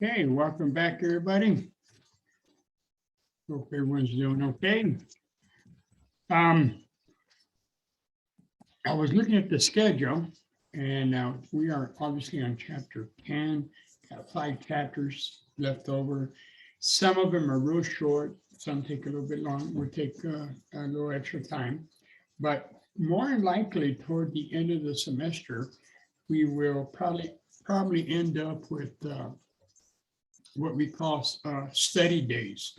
Okay, welcome back, everybody. Hope everyone's doing okay. I was looking at the schedule, and we are obviously on chapter 10, got 5 chapters left over. Some of them are real short, some take a little bit long, will take a little extra time. But more than likely, toward the end of the semester, we will probably end up with what we call study days,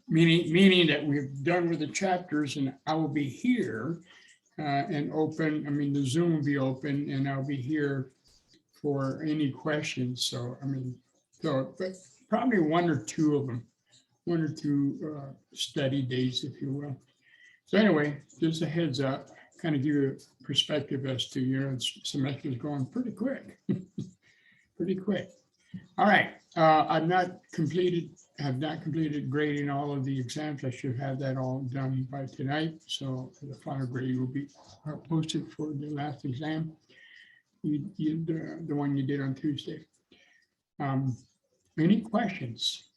meaning that we're done with the chapters and I will be here and open. I mean, the Zoom will be open and I'll be here for any questions. So, but probably one or two of them, one or two study days, if you will. So anyway, just a heads up, kind of give you a perspective as to, the semester is going pretty quick, pretty quick. All right, have not completed grading all of the exams. I should have that all done by tonight. So the final grade will be posted for the last exam, the one you did on Tuesday. Any questions?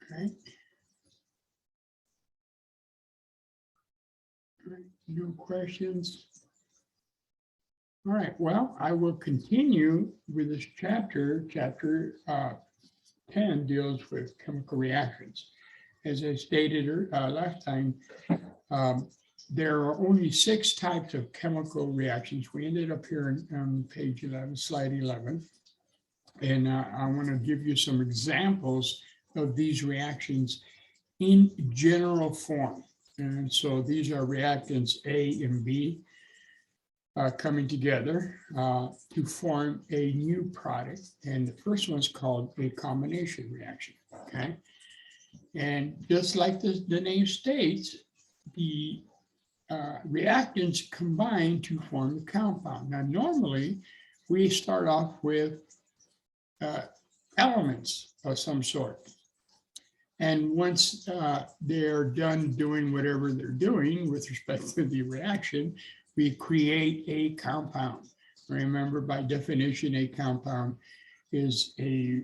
Okay. All right, no questions. All right, well, I will continue with this chapter. Chapter 10 deals with chemical reactions. As I stated last time, there are only 6 types of chemical reactions. We ended up here on page 11, slide 11. And I want to give you some examples of these reactions in general form. And so these are reactants A and B. Coming together to form a new product. And the first one's called a combination reaction, okay? And just like the name states, the reactants combine to form a compound. Now, normally, we start off with elements of some sort. And once they're done doing whatever they're doing with respect to the reaction, we create a compound. Remember, by definition, a compound is a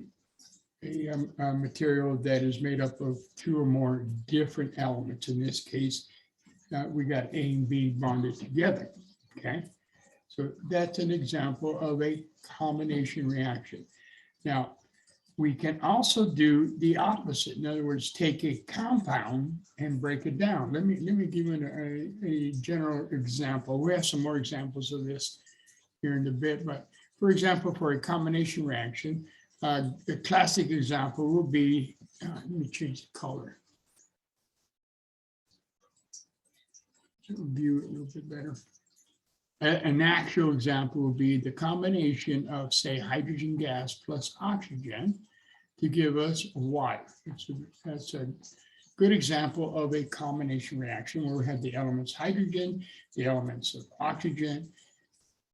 material that is made up of 2 or more different elements. In this case, we got A and B bonded together, okay? So that's an example of a combination reaction. Now, we can also do the opposite. In other words, take a compound and break it down. Let me give you a general example. We have some more examples of this here in a bit, but for example, for a combination reaction, a classic example will be, let me change the color. So view it a little bit better. An actual example would be the combination of, say, hydrogen gas plus oxygen to give us water. That's a good example of a combination reaction where we have the elements hydrogen, the elements of oxygen,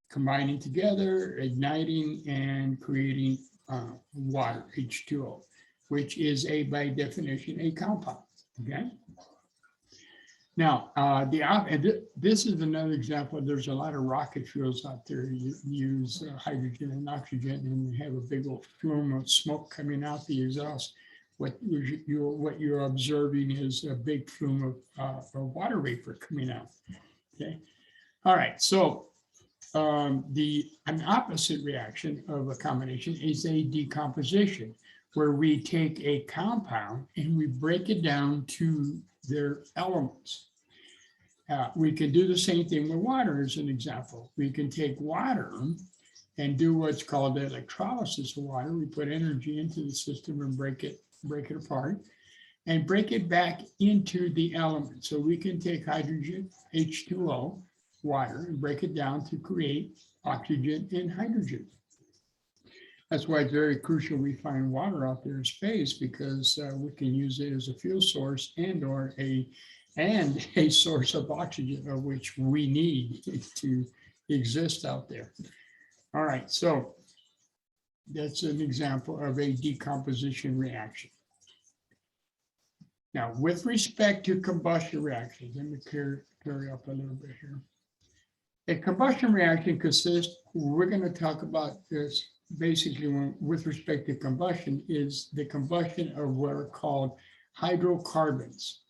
combining together, igniting, and creating water, H2O, which is by definition, a compound, okay? Now, this is another example. There's a lot of rocket fuels out there. You use hydrogen and oxygen, and you have a big old flume of smoke coming out the exhaust. What you're observing is a big flume of water vapor coming out. Okay. All right. So an opposite reaction of a combination is a decomposition, where we take a compound and we break it down to their elements. We can do the same thing with water as an example. We can take water and do what's called the electrolysis of water. We put energy into the system and break it apart and break it back into the element. So we can take hydrogen, H2O, water, and break it down to create oxygen and hydrogen. That's why it's very crucial we find water out there in space, because we can use it as a fuel source and a source of oxygen, of which we need to exist out there. All right, so that's an example of a decomposition reaction. Now, with respect to combustion reactions, let me carry up a little bit here. A combustion reaction consists, we're going to talk about this basically, with respect to combustion, is the combustion of what are called hydrocarbons.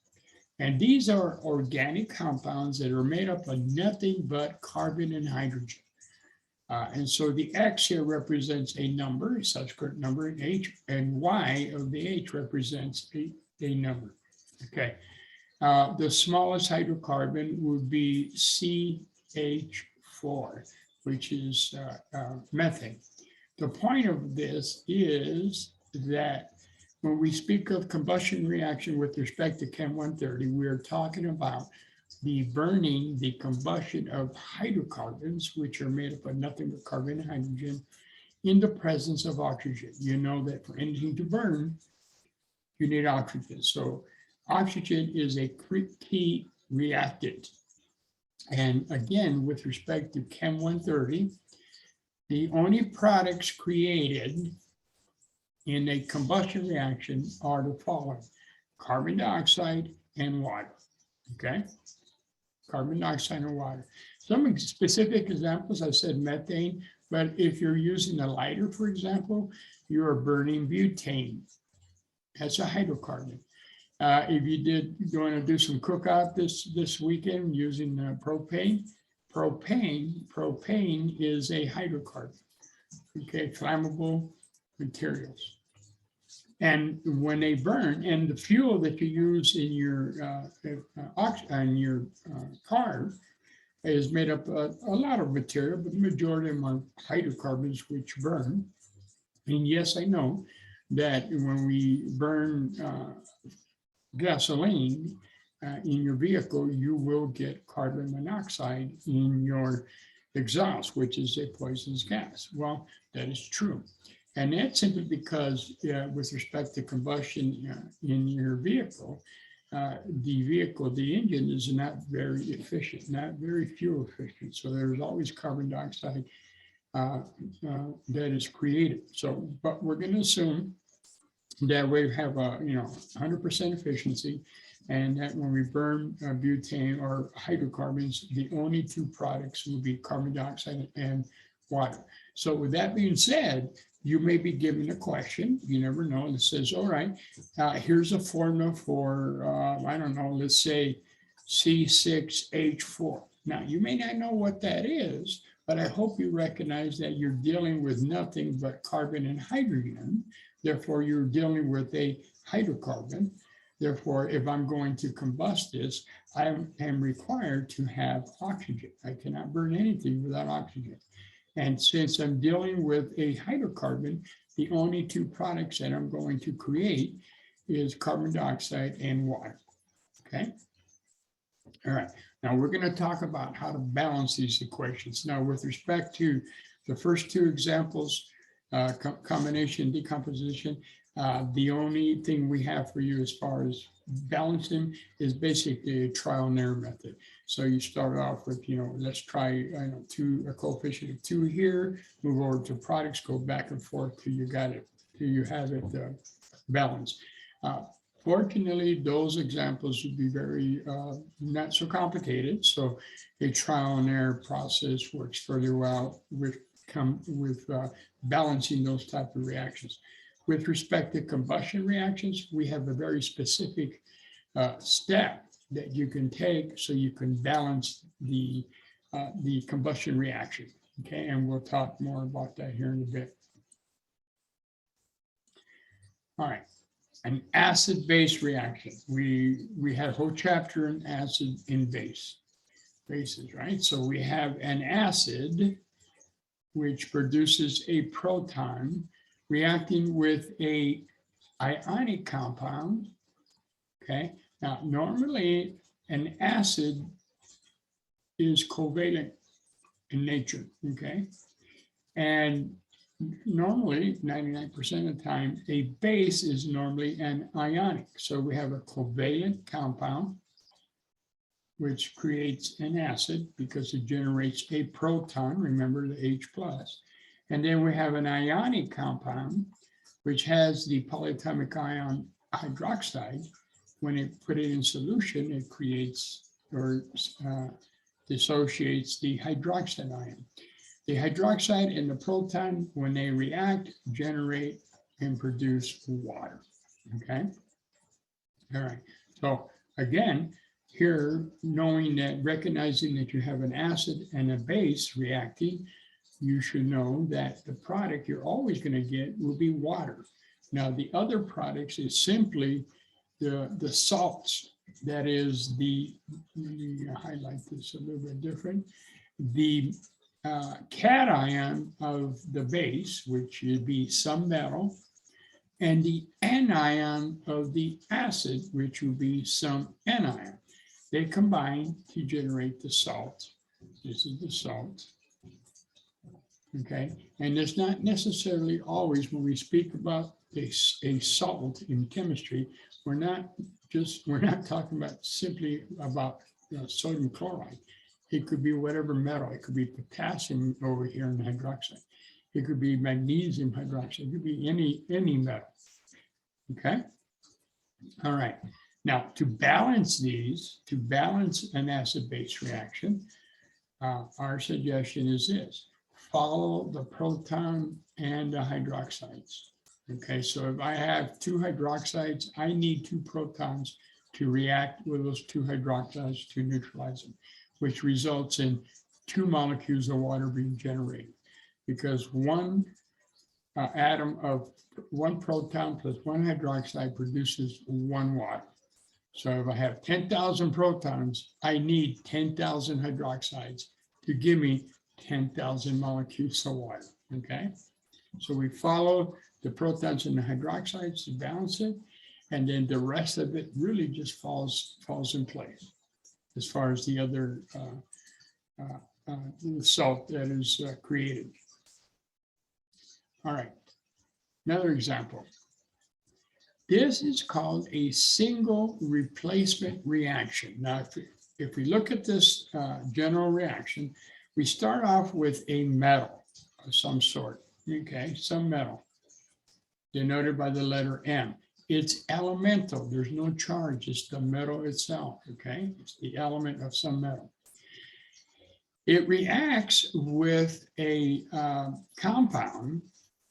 And these are organic compounds that are made up of nothing but carbon and hydrogen. And so the X here represents a number, a subscript number, and H, and Y of the H represents a number. Okay. The smallest hydrocarbon would be CH4, which is methane. The point of this is that when we speak of combustion reaction with respect to Chem 130, we are talking about the burning, the combustion of hydrocarbons, which are made up of nothing but carbon and hydrogen, in the presence of oxygen. You know that for anything to burn, you need oxygen. So oxygen is a key reactant. And again, with respect to Chem 130, the only products created in a combustion reaction are the following: carbon dioxide and water. Okay? Carbon dioxide and water. Some specific examples, I said methane, but if you're using a lighter, for example, you're burning butane. That's a hydrocarbon. If you want to do some cookout this weekend using propane is a hydrocarbon. Okay, flammable materials. And when they burn, and the fuel that you use in your car is made up of a lot of material, but the majority of them are hydrocarbons which burn. And yes, I know that when we burn gasoline in your vehicle, you will get carbon monoxide in your exhaust, which is a poisonous gas. Well, that is true. And that's simply because with respect to combustion in your vehicle, the engine is not very efficient, not very fuel efficient. So there's always carbon dioxide that is created. So, but we're going to assume that we have a 100% efficiency, and that when we burn butane or hydrocarbons, the only two products will be carbon dioxide and water. So with that being said, you may be given a question, you never know, that says, all right, here's a formula for, I don't know, let's say C6H4. Now, you may not know what that is, but I hope you recognize that you're dealing with nothing but carbon and hydrogen. Therefore, you're dealing with a hydrocarbon. Therefore, if I'm going to combust this, I am required to have oxygen. I cannot burn anything without oxygen. And since I'm dealing with a hydrocarbon, the only two products that I'm going to create is carbon dioxide and water. Okay? All right. Now we're going to talk about how to balance these equations. Now, with respect to the first two examples, combination, decomposition, the only thing we have for you as far as balancing is basically a trial and error method. So you start off with, let's try a coefficient of 2 here, move over to products, go back and forth till you got it, till you have it balanced. Fortunately, those examples would be very not so complicated. So a trial and error process works fairly well with balancing those type of reactions. With respect to combustion reactions, we have a very specific step that you can take so you can balance the combustion reaction. Okay, and we'll talk more about that here in a bit. All right, an acid-base reaction. We had a whole chapter in acid and bases, right? So we have an acid which produces a proton reacting with a ionic compound. Okay, now normally an acid is covalent in nature, okay? And normally 99% of the time, a base is normally an ionic. So we have a covalent compound which creates an acid because it generates a proton, remember the H plus. And then we have an ionic compound, which has the polyatomic ion hydroxide. When it put it in solution, it creates or dissociates the hydroxide ion. The hydroxide and the proton, when they react, generate and produce water. Okay. All right. So again, here, knowing that, recognizing that you have an acid and a base reacting, you should know that the product you're always going to get will be water. Now, the other products is simply the salts. That is let me highlight this a little bit different. The cation of the base, which would be some metal, and the anion of the acid, which would be some anion. They combine to generate the salt. This is the salt. Okay, and it's not necessarily always, when we speak about a salt in chemistry, we're not talking about simply about sodium chloride. It could be whatever metal. It could be potassium over here in the hydroxide. It could be magnesium hydroxide. It could be any metal. Okay. All right. Now, to balance an acid-base reaction, our suggestion is this: follow the proton and the hydroxides. Okay, so if I have 2 hydroxides, I need 2 protons to react with those 2 hydroxides to neutralize them, which results in 2 molecules of water being generated, because one atom of 1 proton plus 1 hydroxide produces 1 water. So if I have 10,000 protons, I need 10,000 hydroxides to give me 10,000 molecules of water. Okay, so we follow the protons and the hydroxides to balance it, and then the rest of it really just falls in place as far as the other salt that is created. All right, another example. This is called a single replacement reaction. Now, if we look at this general reaction, we start off with a metal of some sort, okay, some metal, denoted by the letter M. It's elemental. There's no charge. It's the metal itself, okay? It's the element of some metal. It reacts with a compound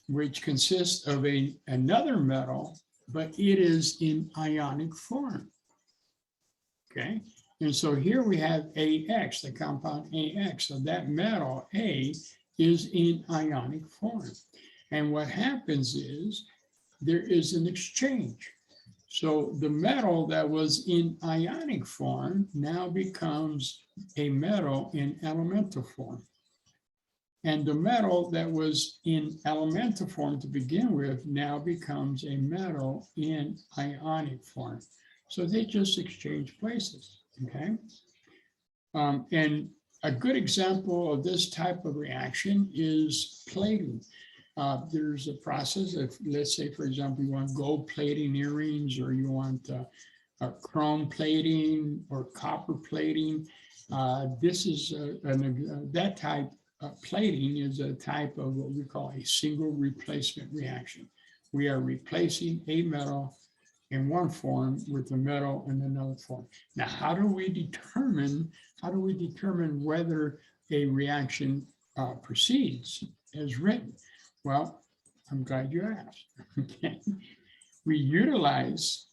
which consists of another metal, but it is in ionic form, okay? And so here we have AX, the compound AX. So that metal A is in ionic form. And what happens is there is an exchange. So the metal that was in ionic form now becomes a metal in elemental form. And the metal that was in elemental form to begin with now becomes a metal in ionic form. So they just exchange places, okay? And a good example of this type of reaction is plating. There's a process of, let's say, for example, you want gold plating earrings, or you want chrome plating or copper plating. This is that type of plating is a type of what we call a single replacement reaction. We are replacing a metal in one form with a metal in another form. Now, how do we determine whether a reaction proceeds as written? Well, I'm glad you asked. Okay. We utilize,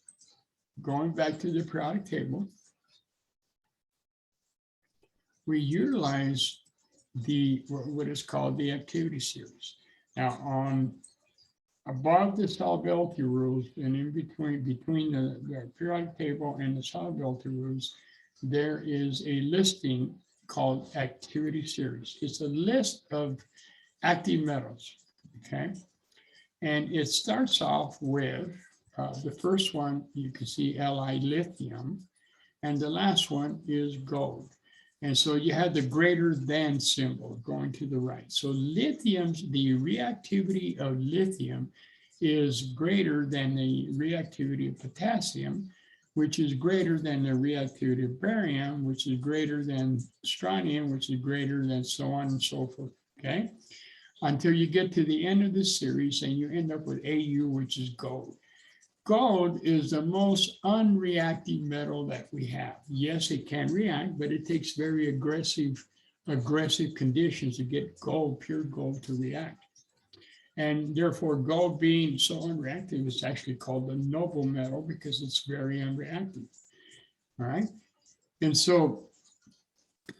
going back to the periodic table, we utilize what is called the activity series. Now, above the solubility rules and in between the periodic table and the solubility rules, there is a listing called activity series. It's a list of active metals, okay? And it starts off with the first one, you can see Li, lithium, and the last one is gold. And so you have the greater than symbol going to the right. So the reactivity of lithium is greater than the reactivity of potassium, which is greater than the reactivity of barium, which is greater than strontium, which is greater than so on and so forth, okay? Until you get to the end of the series and you end up with Au, which is gold. Gold is the most unreactive metal that we have. Yes, it can react, but it takes very aggressive aggressive conditions to get gold, pure gold, to react. And therefore, gold being so unreactive is actually called the noble metal because it's very unreactive. All right. And so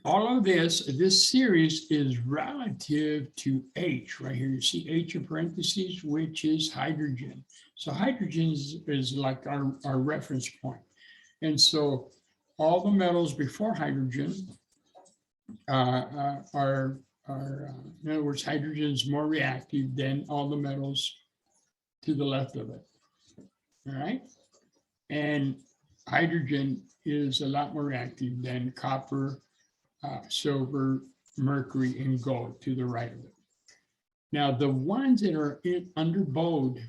all of this series is relative to H right here. You see H in parentheses, which is hydrogen. So hydrogen is like our reference point. And so all the metals before hydrogen are in other words, hydrogen is more reactive than all the metals to the left of it. All right. And hydrogen is a lot more reactive than copper, silver, mercury, and gold to the right of it. Now, the ones that are under bold,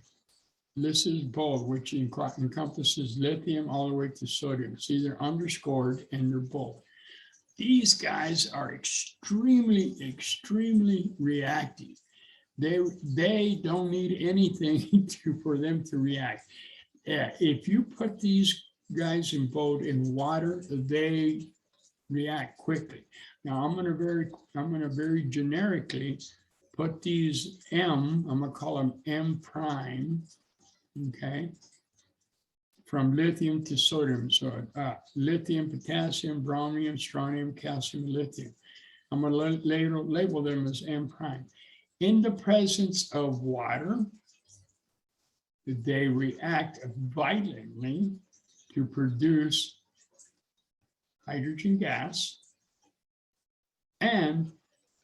this is bold, which encompasses lithium all the way to sodium. See, they're underscored and they're bold. These guys are extremely, extremely reactive. They don't need anything for them to react. If you put these guys in bold in water, they react quickly. Now I'm gonna very generically put these I'm gonna call them M prime, okay, from lithium to sodium. So lithium, potassium, brominium, strontium, calcium, and lithium. I'm gonna label them as M prime. In the presence of water, they react violently to produce hydrogen gas and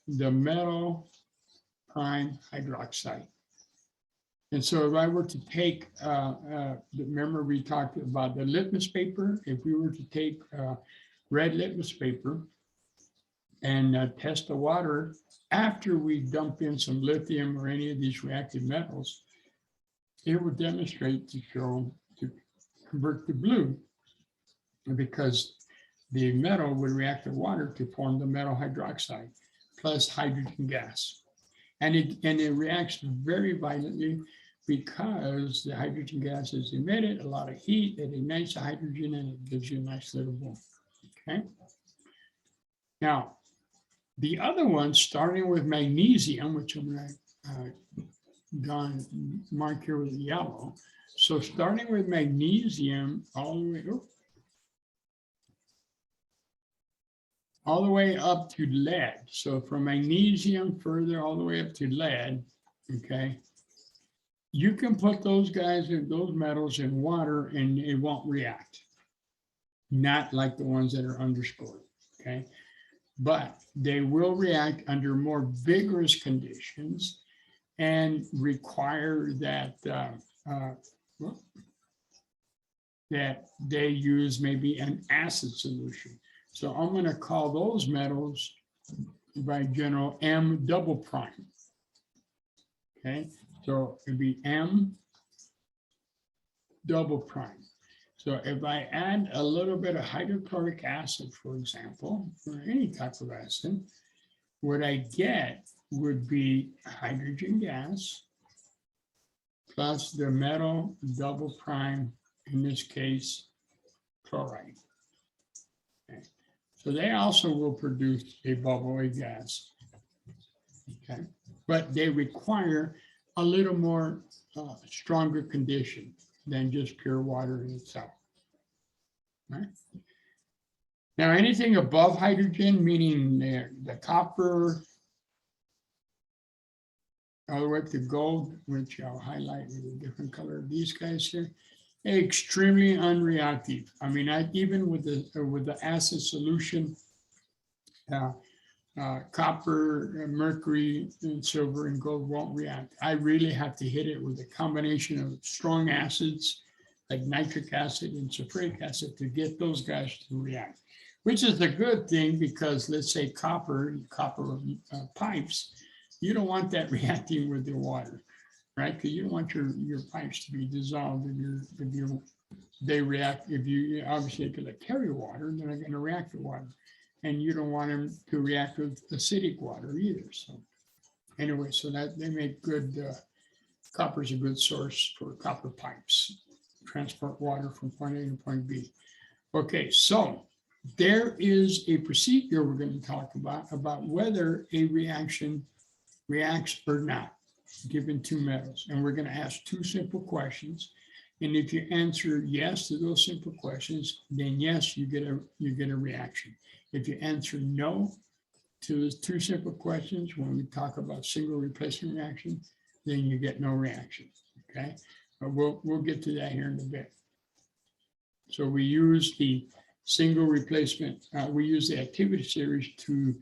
the metal prime hydroxide. And so if I were to take, remember we talked about the litmus paper, if we were to take red litmus paper and test the water after we dump in some lithium or any of these reactive metals, it would demonstrate to convert to blue, because the metal would react with water to form the metal hydroxide plus hydrogen gas. And it reacts very violently because the hydrogen gas is emitted, a lot of heat, it ignites the hydrogen and it gives you a nice little boom, okay? Now, the other one, starting with magnesium, which I'm gonna mark here with yellow. So starting with magnesium all the way up to lead. So from magnesium further all the way up to lead, okay, you can put those guys in those metals in water and it won't react. Not like the ones that are underscored, okay? But they will react under more vigorous conditions and require that that they use maybe an acid solution. So I'm going to call those metals by general M double prime. Okay, so it'd be M double prime. So if I add a little bit of hydrochloric acid, for example, or any type of acid, what I get would be hydrogen gas plus the metal double prime, in this case, chloride. Okay. So they also will produce a bubble, a gas. Okay, but they require a little more stronger condition than just pure water in itself. Right? Now, anything above hydrogen, meaning the copper, all the way up to gold, which I'll highlight with a different color, these guys here, extremely unreactive. I mean, even with the acid solution, copper, mercury, and silver and gold won't react. I really have to hit it with a combination of strong acids like nitric acid and sulfuric acid to get those guys to react, which is a good thing because let's say copper pipes, you don't want that reacting with the water, right? Because you don't want your pipes to be dissolved if they react. If you obviously could like carry water, they're not going to react with water. And you don't want them to react with acidic water either. So anyway, so that they make good, copper is a good source for copper pipes, transport water from point A to point B. Okay, so there is a procedure we're going to talk about whether a reaction reacts or not, given two metals. And we're going to ask two simple questions. And if you answer yes to those simple questions, then yes, you get a reaction. If you answer no to those two simple questions, when we talk about single replacement reaction, then you get no reaction. Okay, but we'll get to that here in a bit. So we use the single replacement, we use the activity series to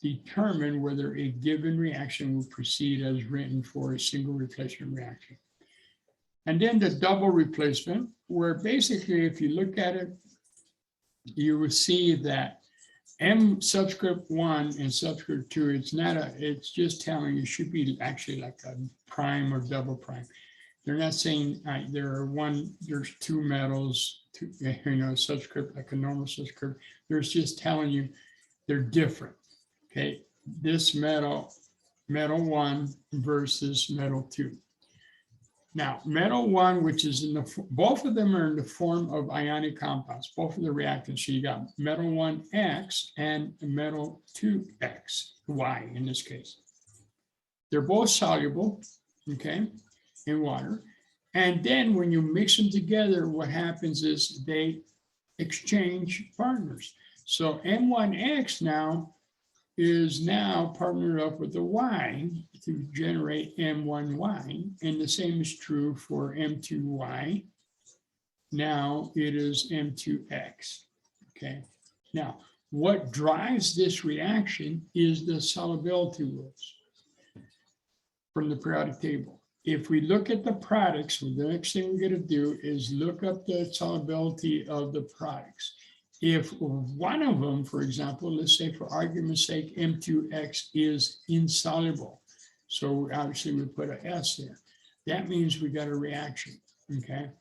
determine whether a given reaction will proceed as written for a single replacement reaction. And then the double replacement, where basically, if you look at it, you will see that M subscript 1 and subscript 2, it's just telling you should be actually like a prime or double prime. They're not saying there's two metals, subscript, like a normal subscript. They're just telling you they're different. Okay, this metal 1 versus metal 2. Now, metal 1, which is both of them are in the form of ionic compounds, both of the reactants. So you got metal 1X and metal 2X, Y in this case. They're both soluble, okay, in water. And then when you mix them together, what happens is they exchange partners. So M1X is now partnered up with the Y to generate M1Y, and the same is true for M2Y. Now it is M2X, okay? Now, what drives this reaction is the solubility rules from the periodic table. If we look at the products, the next thing we're gonna do is look up the solubility of the products. If one of them, for example, let's say for argument's sake, M2X is insoluble. So obviously we put an S there. That means we got a reaction, okay?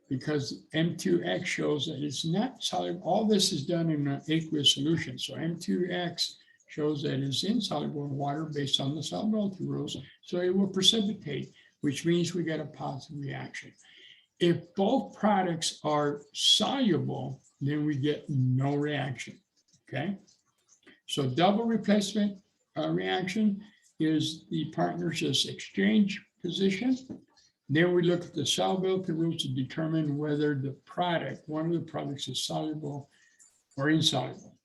Because M2X shows that it's not soluble. All this is done in an aqueous solution. So M2X shows that it's insoluble in water based on the solubility rules. So it will precipitate, which means we get a positive reaction. If both products are soluble, then we get no reaction, okay? So double replacement reaction is the partners just exchange position. Then we look at the solubility rules to determine whether the product, one of the products is soluble or insoluble,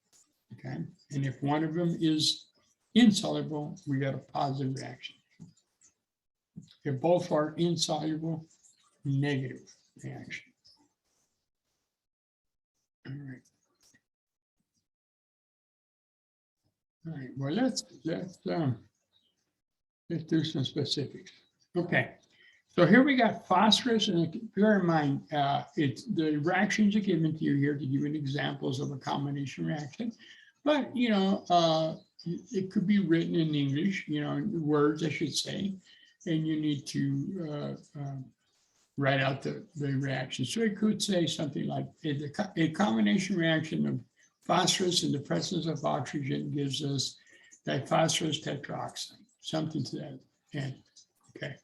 okay? And if one of them is insoluble, we get a positive reaction. If both are insoluble, negative reaction. All right. All right. Well, let's do some specifics. Okay. So here we got phosphorus, and bear in mind, the reactions are given to you here to give you examples of a combination reaction. But it could be written in English, words, I should say, and you need to write out the reaction. So it could say something like a combination reaction of phosphorus in the presence of oxygen gives us diphosphorus tetroxide, something to that end. Okay.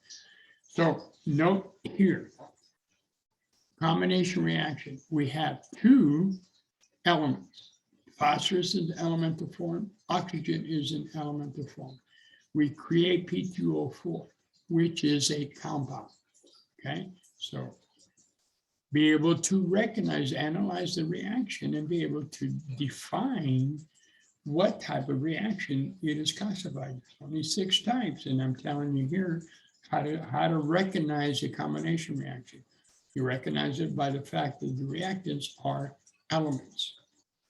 So note here, combination reaction. We have two elements. Phosphorus is in elemental form. Oxygen is in elemental form. We create P2O4, which is a compound. Okay, so be able to recognize, analyze the reaction, and be able to define what type of reaction it is classified. Only 6 types, and I'm telling you here how to recognize a combination reaction. You recognize it by the fact that the reactants are elements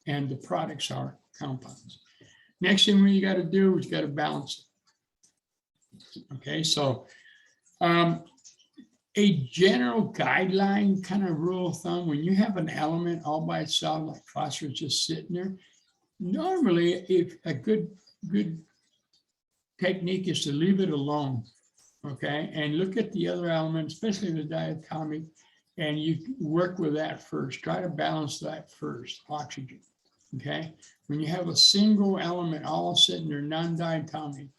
and the products are compounds. Next thing you got to do is you got to balance it. Okay, so a general guideline kind of rule of thumb, when you have an element all by itself, like phosphorus just sitting there, normally if a good technique is to leave it alone, okay, and look at the other elements, especially the diatomic, and you work with that first. Try to balance that first, oxygen, okay? When you have a single element all sitting there, non-diatomic,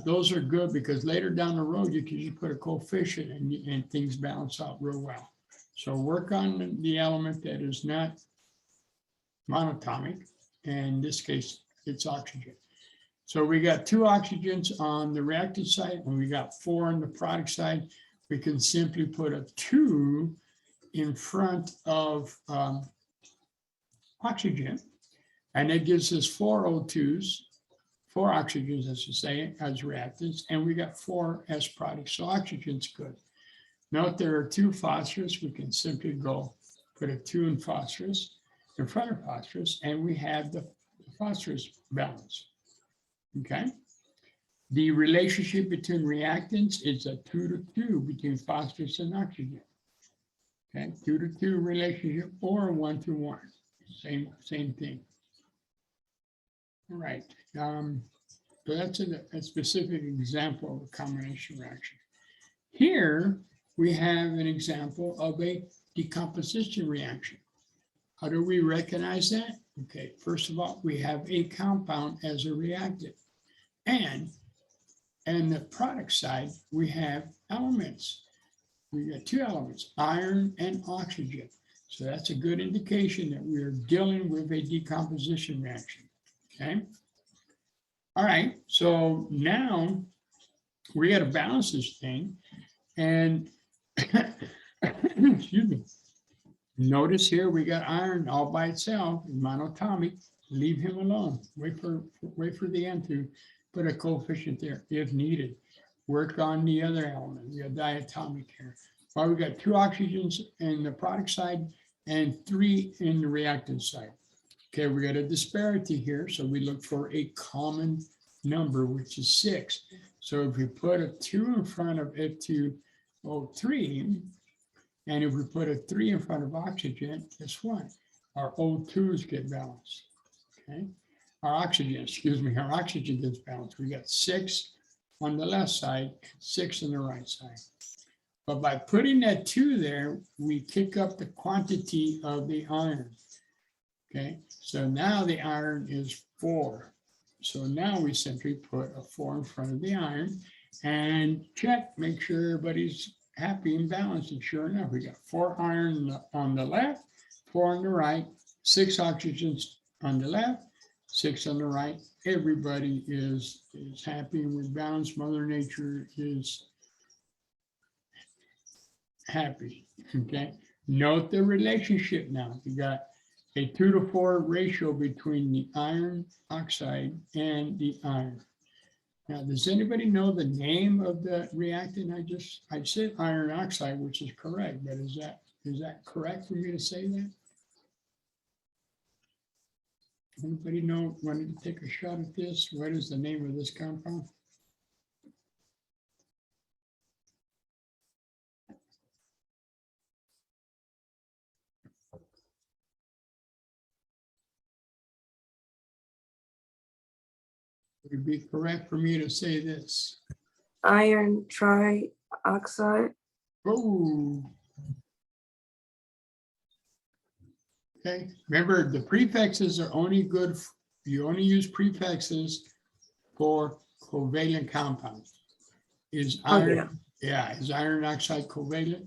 those are good because later down the road, you can just put a coefficient and things balance out real well. So work on the element that is not monatomic, and in this case, it's oxygen. So we got 2 oxygens on the reactant side, and we got 4 on the product side. We can simply put a 2 in front of oxygen, and it gives us 4 O2s, 4 oxygens, as you say, as reactants, and we got 4 S products, so oxygen's good. Note there are 2 phosphorus. We can simply go put a 2 in phosphorus, in front of phosphorus, and we have the phosphorus balance. Okay. The relationship between reactants is a 2-to-2 between phosphorus and oxygen. Okay, 2-to-2 relationship or 1-to-1. Same thing. All right. So that's a specific example of a combination reaction. Here we have an example of a decomposition reaction. How do we recognize that? Okay, first of all, we have a compound as a reactant. And the product side, we have elements. We got 2 elements, iron and oxygen. So that's a good indication that we are dealing with a decomposition reaction. Okay. All right. So now we got to balance this thing. And excuse me. Notice here we got iron all by itself, monatomic. Leave him alone. Wait for the end to put a coefficient there if needed. Work on the other element. We got diatomic here. Well, we got 2 oxygens in the product side and 3 in the reactant side. Okay, we got a disparity here, so we look for a common number, which is 6. So if we put a 2 in front of F2O3, and if we put a 3 in front of oxygen, guess what? Our O2s get balanced. Okay, our oxygen gets balanced. We got 6 on the left side, 6 on the right side. But by putting that 2 there, we kick up the quantity of the iron. Okay, so now the iron is 4. So now we simply put a 4 in front of the iron and check, make sure everybody's happy and balanced. And sure enough, we got 4 iron on the left, 4 on the right, 6 oxygens on the left, 6 on the right. Everybody is happy with balance. Mother Nature is happy. Okay. Note the relationship now. You got a 2-to-4 ratio between the iron oxide and the iron. Now, does anybody know the name of the reactant? I said iron oxide, which is correct, but is that correct for me to say that? Anybody know, wanted to take a shot at this? What is the name of this compound? Would it be correct for me to say this? Iron trioxide. Oh. Okay, remember the prefixes are only good, you only use prefixes for covalent compounds. Is iron, is iron oxide covalent?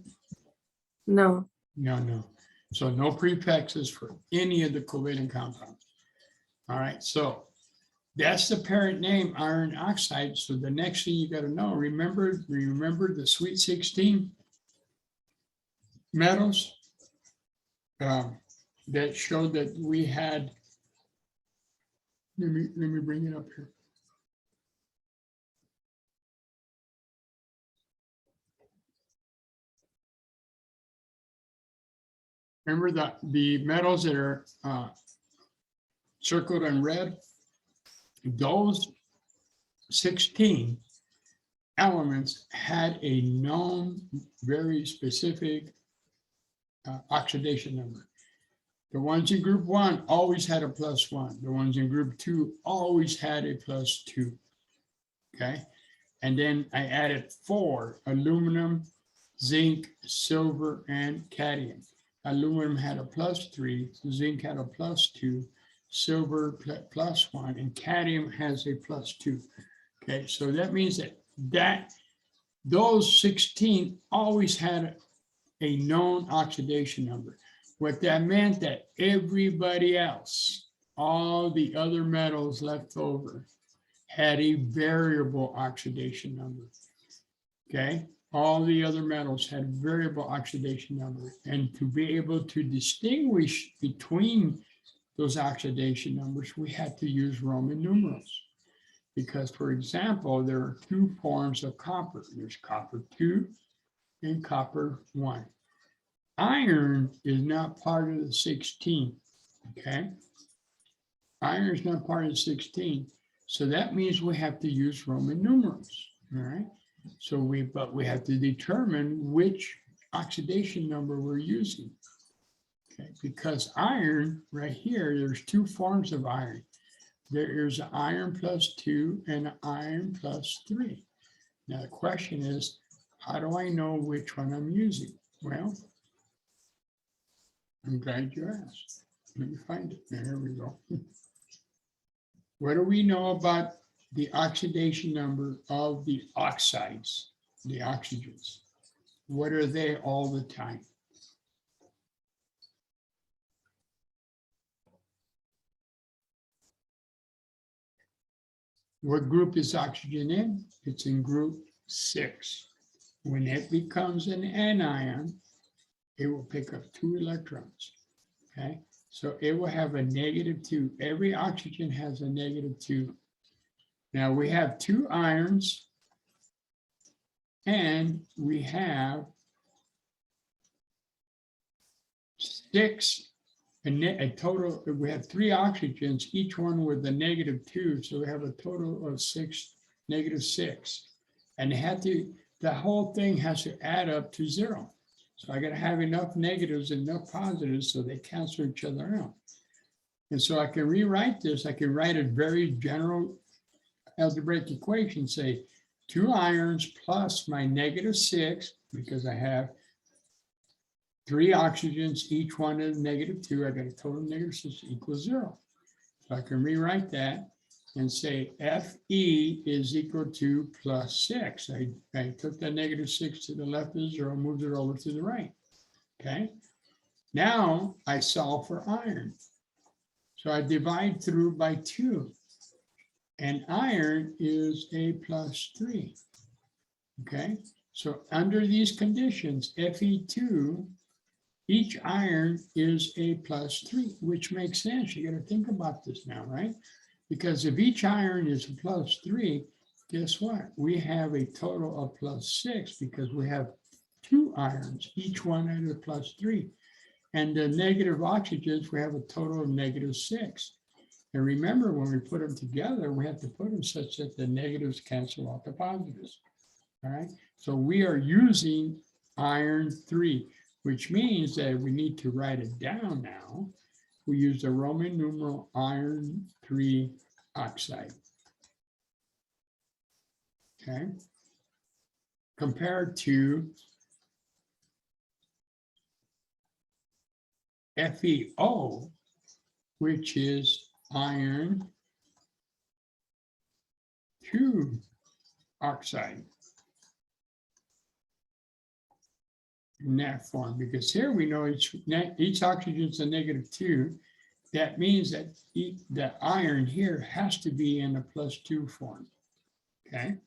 No. No. So no prefixes for any of the covalent compounds. All right, so that's the parent name, iron oxide. So the next thing you got to know, remember the sweet 16 metals that showed that we had. Let me bring it up here. Remember the metals that are circled in red? Those 16 elements had a known, very specific oxidation number. The ones in group 1 always had a +1. The ones in group 2 always had a +2. Okay. And then I added 4: aluminum, zinc, silver, and cadmium. Aluminum had a +3, zinc had a +2, silver +1, and cadmium has a +2. Okay, so that means that those 16 always had a known oxidation number. What that meant that everybody else, all the other metals left over, had a variable oxidation number. Okay, all the other metals had variable oxidation number, and to be able to distinguish between those oxidation numbers, we had to use Roman numerals. Because, for example, there are two forms of copper. There's copper 2 and copper 1. Iron is not part of the 16, okay? Iron is not part of the 16. So that means we have to use Roman numerals, all right? So we have to determine which oxidation number we're using. Okay, because iron, right here, there's two forms of iron. There is iron plus 2 and iron plus 3. Now the question is, how do I know which one I'm using? Well, I'm glad you asked. Let me find it. There we go. What do we know about the oxidation number of the oxides, the oxygens? What are they all the time? What group is oxygen in? It's in group 6. When it becomes an anion, it will pick up 2 electrons, okay? So it will have a -2. Every oxygen has a -2. Now we have 2 irons and we have 6, a total, we have 3 oxygens, each one with a -2. So we have a total of 6, -6. And the whole thing has to add up to 0. So I got to have enough negatives and enough positives so they cancel each other out. And so I can rewrite this. I can write a very general algebraic equation, say 2 irons plus my -6, because I have 3 oxygens, each one is -2. I got a total of -6 equals 0. So I can rewrite that and say Fe is equal to +6. I took that -6 to the left of 0, moved it over to the right. Okay. Now I solve for iron. So I divide through by 2. And iron is a +3. Okay. So under these conditions, Fe2, each iron is a +3, which makes sense. You got to think about this now, right? Because if each iron is a +3, guess what? We have a total of +6 because we have 2 irons, each one at a +3. And the negative oxygens, we have a total of -6. And remember, when we put them together, we have to put them such that the negatives cancel out the positives. All right. So we are using iron 3, which means that we need to write it down now. We use the Roman numeral iron 3 oxide. Okay. Compared to FeO, which is iron 2 oxide. In that form, because here we know each oxygen is a -2. That means that the iron here has to be in a +2 form. Okay.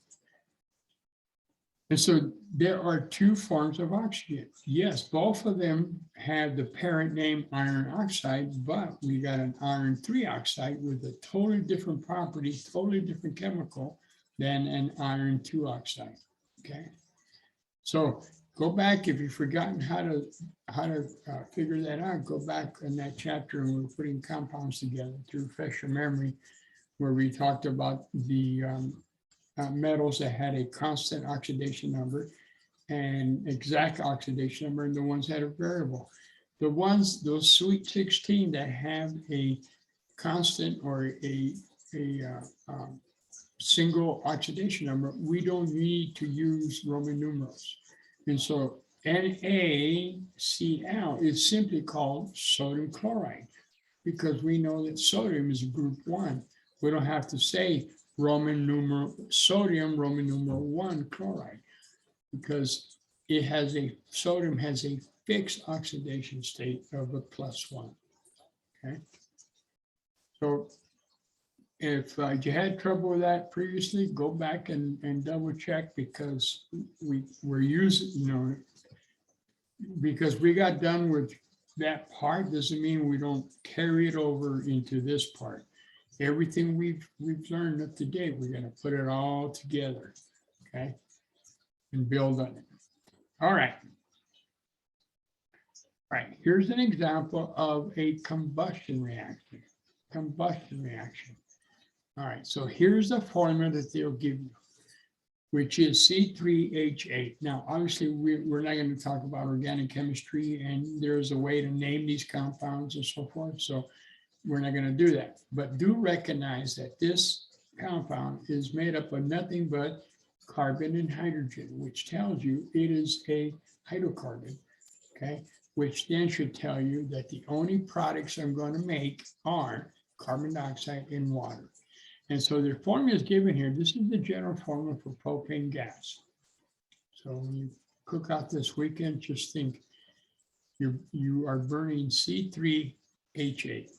And so there are 2 forms of oxygen. Yes, both of them have the parent name iron oxide, but we got an iron 3 oxide with a totally different property, totally different chemical than an iron 2 oxide. Okay. So go back, if you've forgotten how to figure that out, go back in that chapter and we're putting compounds together to refresh your memory, where we talked about the metals that had a constant oxidation number and exact oxidation number, and the ones that are variable. Those sweet 16 that have a constant or a single oxidation number, we don't need to use Roman numerals. And so NaCl is simply called sodium chloride because we know that sodium is group 1. We don't have to say Roman numeral sodium, Roman numeral 1 chloride, because sodium has a fixed oxidation state of a +1. Okay. So if you had trouble with that previously, go back and double check, because we're using, because we got done with that part doesn't mean we don't carry it over into this part. Everything we've learned up to date, we're going to put it all together, okay, and build on it. All right. All right, here's an example of a combustion reaction. All right, so here's the formula that they'll give you, which is C3H8. Now, obviously, we're not going to talk about organic chemistry, and there's a way to name these compounds and so forth. So we're not going to do that. But do recognize that this compound is made up of nothing but carbon and hydrogen, which tells you it is a hydrocarbon, okay? Which then should tell you that the only products I'm going to make are carbon dioxide and water. And so the formula is given here. This is the general formula for propane gas. So when you cook out this weekend, just think you are burning C3H8.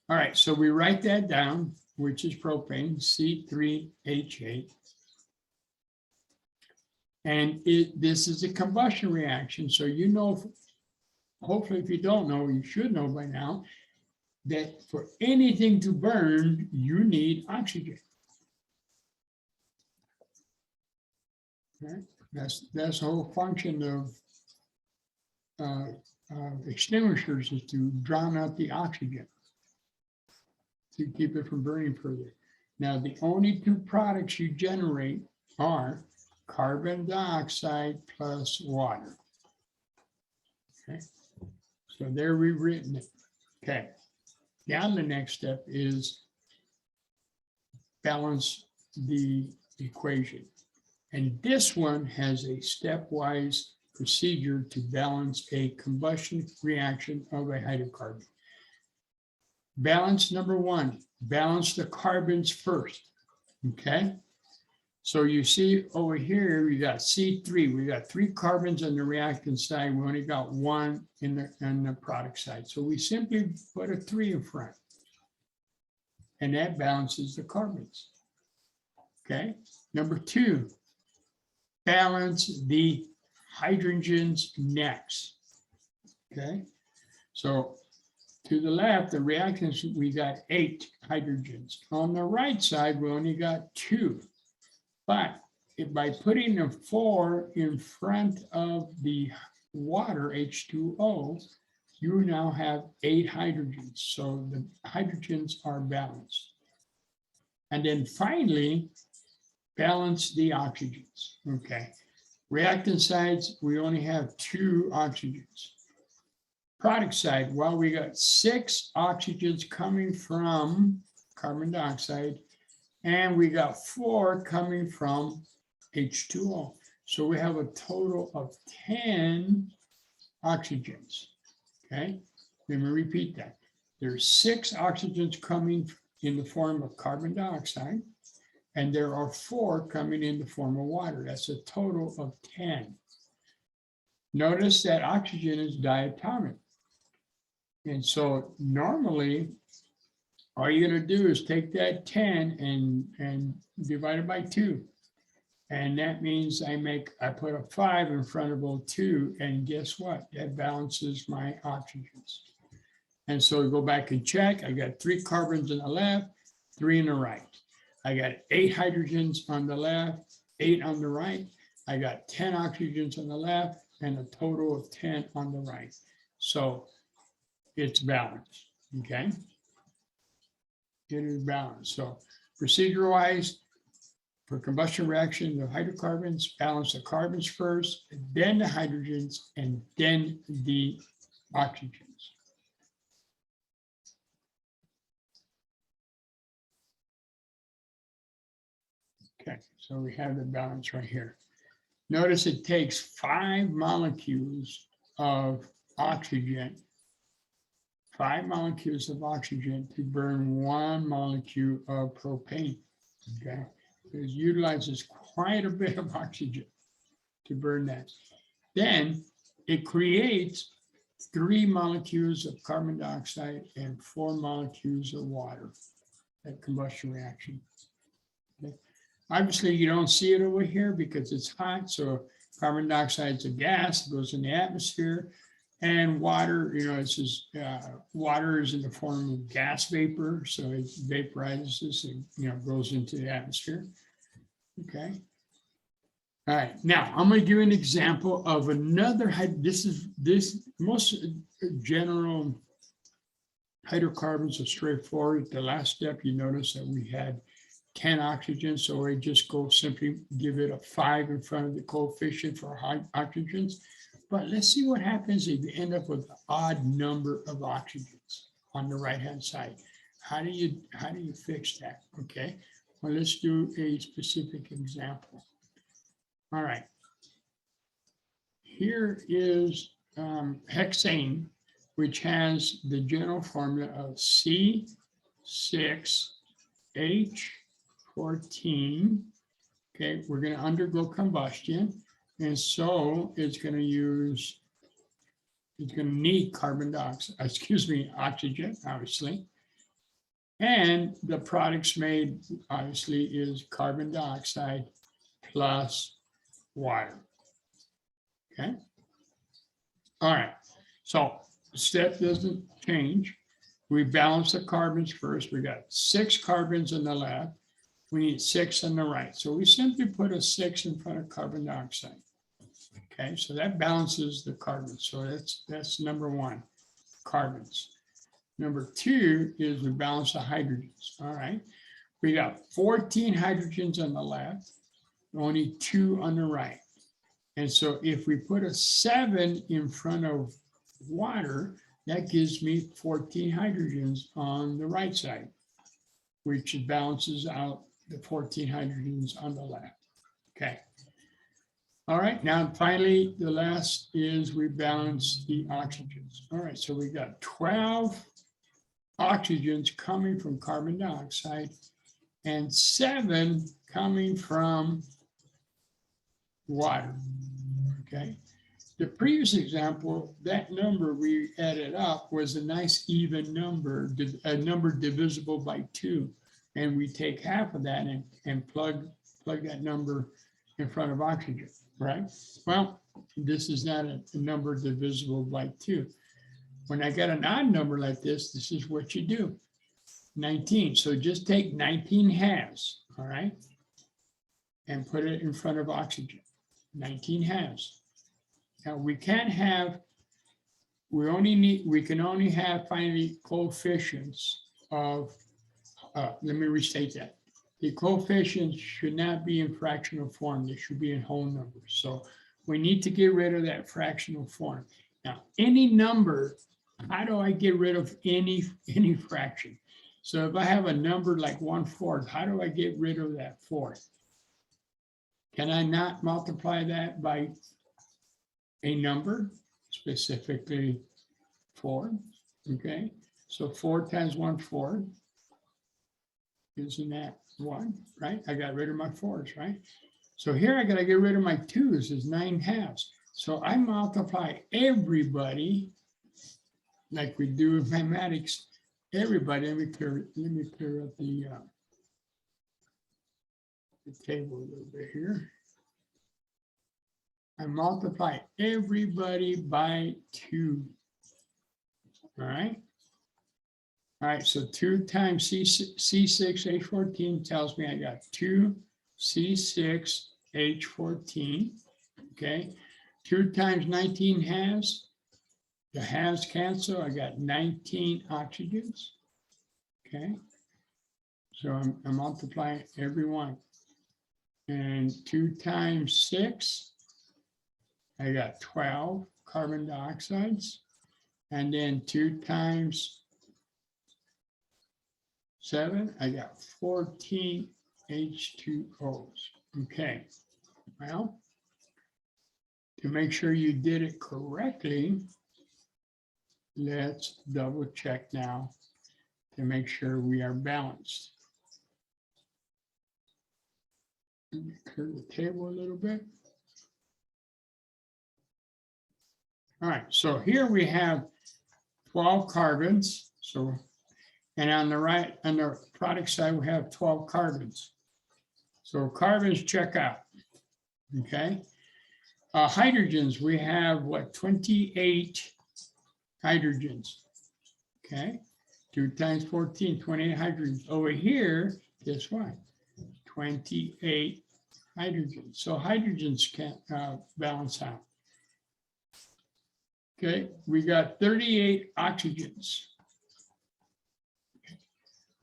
All right, so we write that down, which is propane, C3H8. And this is a combustion reaction. So you know, hopefully if you don't know, you should know by now, that for anything to burn, you need oxygen. Okay? That's the whole function of extinguishers, is to drown out the oxygen, to keep it from burning further. Now, the only two products you generate are carbon dioxide plus water. Okay, so there we've written it. Okay. Now the next step is balance the equation. And this one has a stepwise procedure to balance a combustion reaction of a hydrocarbon. Balance number one, balance the carbons first, okay? So you see over here, we got C3, we got 3 carbons on the reactant side, we only got 1 in the product side. So we simply put a 3 in front, and that balances the carbons, okay? Number 2, balance the hydrogens next, okay? So to the left, the reactants, we got 8 hydrogens. On the right side, we only got 2. But by putting a 4 in front of the water, H2O, you now have 8 hydrogens. So the hydrogens are balanced. And then finally, balance the oxygens. Okay. Reactant sides, we only have 2 oxygens. Product side, well, we got 6 oxygens coming from carbon dioxide, and we got 4 coming from H2O. So we have a total of 10 oxygens, okay? Let me repeat that. There's 6 oxygens coming in the form of carbon dioxide, and there are 4 coming in the form of water. That's a total of 10. Notice that oxygen is diatomic. And so normally, all you're going to do is take that 10 and divide it by 2. And that means I put a 5 in front of both 2. And guess what? That balances my oxygens. And so we go back and check. I got 3 carbons on the left, 3 on the right. I got 8 hydrogens on the left, 8 on the right. I got 10 oxygens on the left and a total of 10 on the right. So it's balanced, okay? It is balanced. So procedure-wise, for combustion reaction of hydrocarbons, balance the carbons first, then the hydrogens, and then the oxygens. Okay, so we have the balance right here. Notice it takes 5 molecules of oxygen, 5 molecules of oxygen to burn 1 molecule of propane, okay? It utilizes quite a bit of oxygen to burn that. Then it creates 3 molecules of carbon dioxide and 4 molecules of water at combustion reaction. Okay. Obviously, you don't see it over here because it's hot. So carbon dioxide is a gas, it goes in the atmosphere. And water, this is water is in the form of gas vapor, so it vaporizes and goes into the atmosphere. Okay. All right. Now I'm going to give you an example of another. This most general hydrocarbons are straightforward. The last step, you notice that we had 10 oxygens, so I just simply give it a 5 in front of the coefficient for high oxygens. But let's see what happens if you end up with an odd number of oxygens on the right-hand side. How do you fix that? Okay, well, let's do a specific example. All right, here is hexane, which has the general formula of C6H14. Okay, we're going to undergo combustion. And so it's going to need carbon dioxide, oxygen, obviously. And the products made, obviously, is carbon dioxide plus water. Okay. All right. So the step doesn't change. We balance the carbons first. We got 6 carbons on the left. We need 6 on the right. So we simply put a 6 in front of carbon dioxide. Okay, so that balances the carbons. So that's number 1, carbons. Number 2 is we balance the hydrogens. All right, we got 14 hydrogens on the left, only 2 on the right. And so if we put a 7 in front of water, that gives me 14 hydrogens on the right side, which balances out the 14 hydrogens on the left. Okay. All right, now finally, the last is we balance the oxygens. All right, so we got 12 oxygens coming from carbon dioxide and 7 coming from water. Okay, the previous example, that number we added up was a nice even number, a number divisible by 2. And we take half of that and plug that number in front of oxygen. Right? Well, this is not a number divisible by 2. When I got an odd number like this, this is what you do. 19. So just take 19 halves, all right, and put it in front of oxygen. 19 halves. Now we can't have, we can only have finally coefficients of, let me restate that. The coefficients should not be in fractional form. They should be in whole numbers. So we need to get rid of that fractional form. Now, any number, how do I get rid of any fraction? So if I have a number like 1/4, how do I get rid of that 4th? Can I not multiply that by a number, specifically 4? Okay, so 4 times 1/4. Isn't that 1, right? I got rid of my 4s, right? So here I got to get rid of my 2s, is 9 halves. So I multiply everybody, like we do in mathematics, everybody. Let me clear up the table a little bit here. I multiply everybody by 2. All right. All right, so 2 times C6H14 tells me I got 2 C6H14, okay? 2 times 19 halves, the halves cancel, I got 19 oxygens, okay? So I'm multiplying every one. And 2 times 6, I got 12 carbon dioxides. And then 2 times 7, I got 14 H2Os. Okay, well, to make sure you did it correctly, let's double check now to make sure we are balanced. Let me clear the table a little bit. All right, so here we have 12 carbons. So, and on the right, on the product side, we have 12 carbons. So carbons check out, okay? Hydrogens, we have what, 28 hydrogens, okay? 2 times 14, 28 hydrogens. Over here, guess what? 28 hydrogens. So hydrogens can't balance out. Okay, we got 38 oxygens.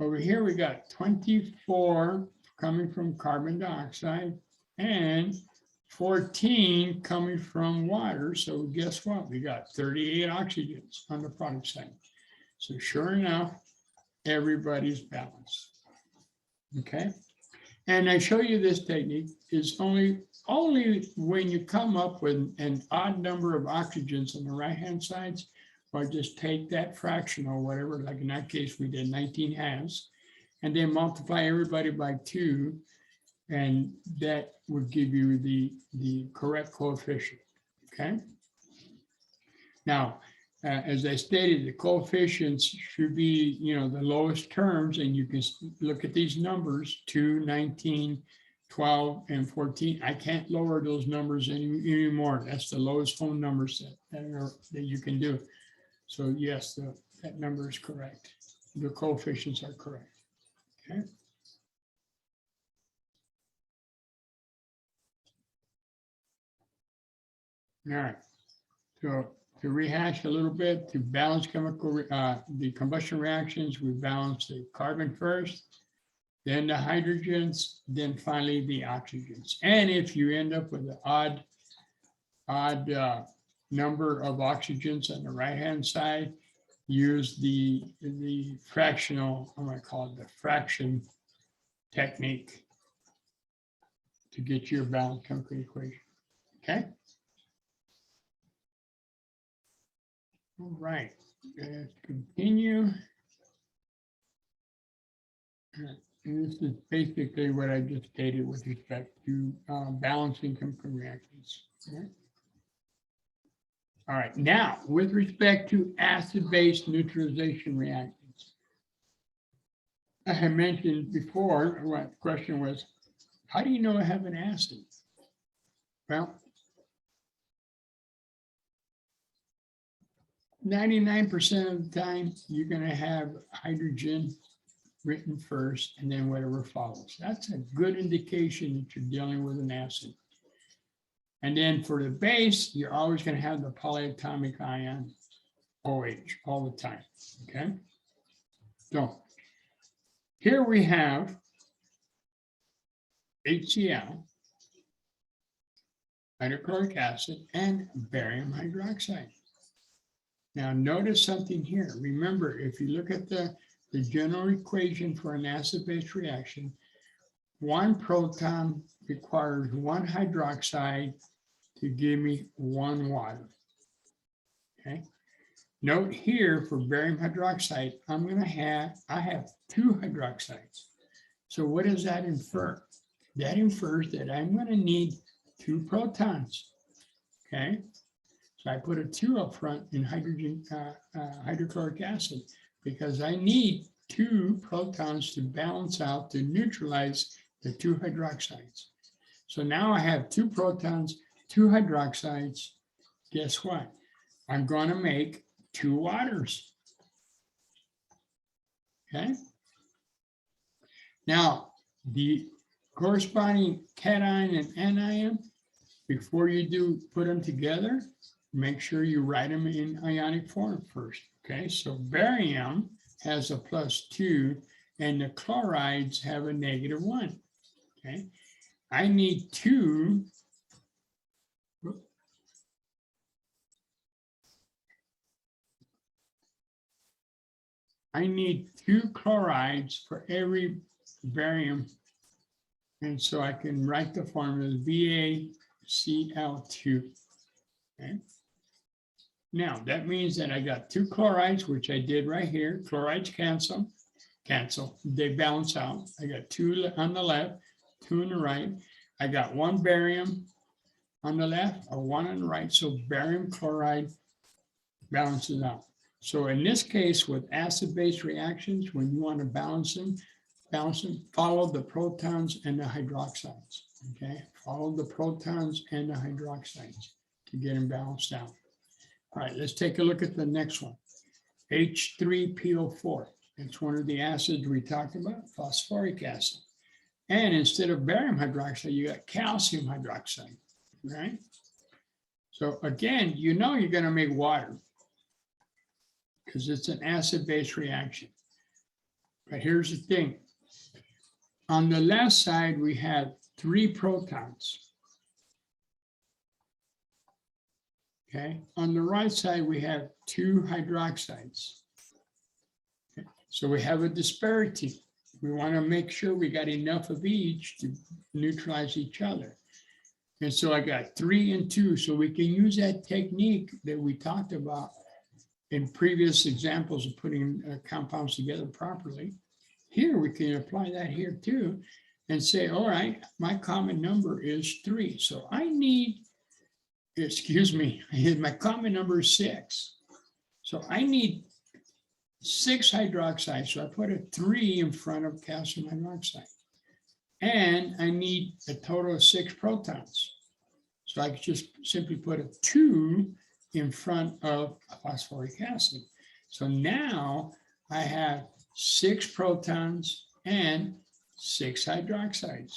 Over here, we got 24 coming from carbon dioxide and 14 coming from water. So guess what? We got 38 oxygens on the product side. So sure enough, everybody's balanced. Okay. And I show you this technique is only when you come up with an odd number of oxygens on the right-hand sides, or just take that fraction or whatever, like in that case, we did 19 halves, and then multiply everybody by 2, and that would give you the correct coefficient, okay? Now, as I stated, the coefficients should be, the lowest terms, and you can look at these numbers, 2, 19, 12, and 14. I can't lower those numbers anymore. That's the lowest phone numbers that you can do. So yes, that number is correct. The coefficients are correct, okay? All right, so to rehash a little bit, to balance the combustion reactions, we balance the carbon first, then the hydrogens, then finally the oxygens. And if you end up with an odd number of oxygens on the right-hand side, use the fractional, I'm going to call it the fraction technique to get your balanced chemical equation. Okay. All right, let's continue. And this is basically what I just stated with respect to balancing chemical reactions. Okay. All right, now with respect to acid-base neutralization reactions. I had mentioned before, what the question was, how do you know I have an acid? Well, 99% of the time, you're going to have hydrogen written first and then whatever follows. That's a good indication that you're dealing with an acid. And then for the base, you're always going to have the polyatomic ion OH all the time, okay? So here we have HCl, hydrochloric acid, and barium hydroxide. Now notice something here. Remember, if you look at the general equation for an acid-base reaction, 1 proton requires 1 hydroxide to give me 1 water. Okay. Note here for barium hydroxide, I have 2 hydroxides. So what does that infer? That infers that I'm going to need 2 protons. Okay. So I put a 2 up front in hydrochloric acid because I need 2 protons to balance out, to neutralize the 2 hydroxides. So now I have 2 protons, 2 hydroxides. Guess what? I'm going to make 2 waters. Okay. Now, the corresponding cation and anion, before you put them together, make sure you write them in ionic form first. Okay, so barium has a +2 and the chlorides have a -1. Okay, I need 2. I need 2 chlorides for every barium. And so I can write the formula BaCl2. Okay. Now that means that I got 2 chlorides, which I did right here. Chlorides cancel. They balance out. I got 2 on the left, 2 on the right. I got 1 barium on the left or 1 on the right. So barium chloride balances out. So in this case, with acid-base reactions, when you want to balance them, follow the protons and the hydroxides, okay? Follow the protons and the hydroxides to get them balanced out. All right, let's take a look at the next one. H3PO4. It's one of the acids we talked about, phosphoric acid. And instead of barium hydroxide, you got calcium hydroxide, right? So again, you know you're going to make water because it's an acid-base reaction. But here's the thing. On the left side, we have 3 protons. Okay. On the right side, we have 2 hydroxides. Okay. So we have a disparity. We want to make sure we got enough of each to neutralize each other. And so I got 3 and 2. So we can use that technique that we talked about in previous examples of putting compounds together properly. Here we can apply that here too and say, all right, my common number is 3. So I need, excuse me, my common number is 6. So I need 6 hydroxides. So I put a 3 in front of calcium hydroxide. And I need a total of 6 protons. So I could just simply put a 2 in front of phosphoric acid. So now I have 6 protons and 6 hydroxides,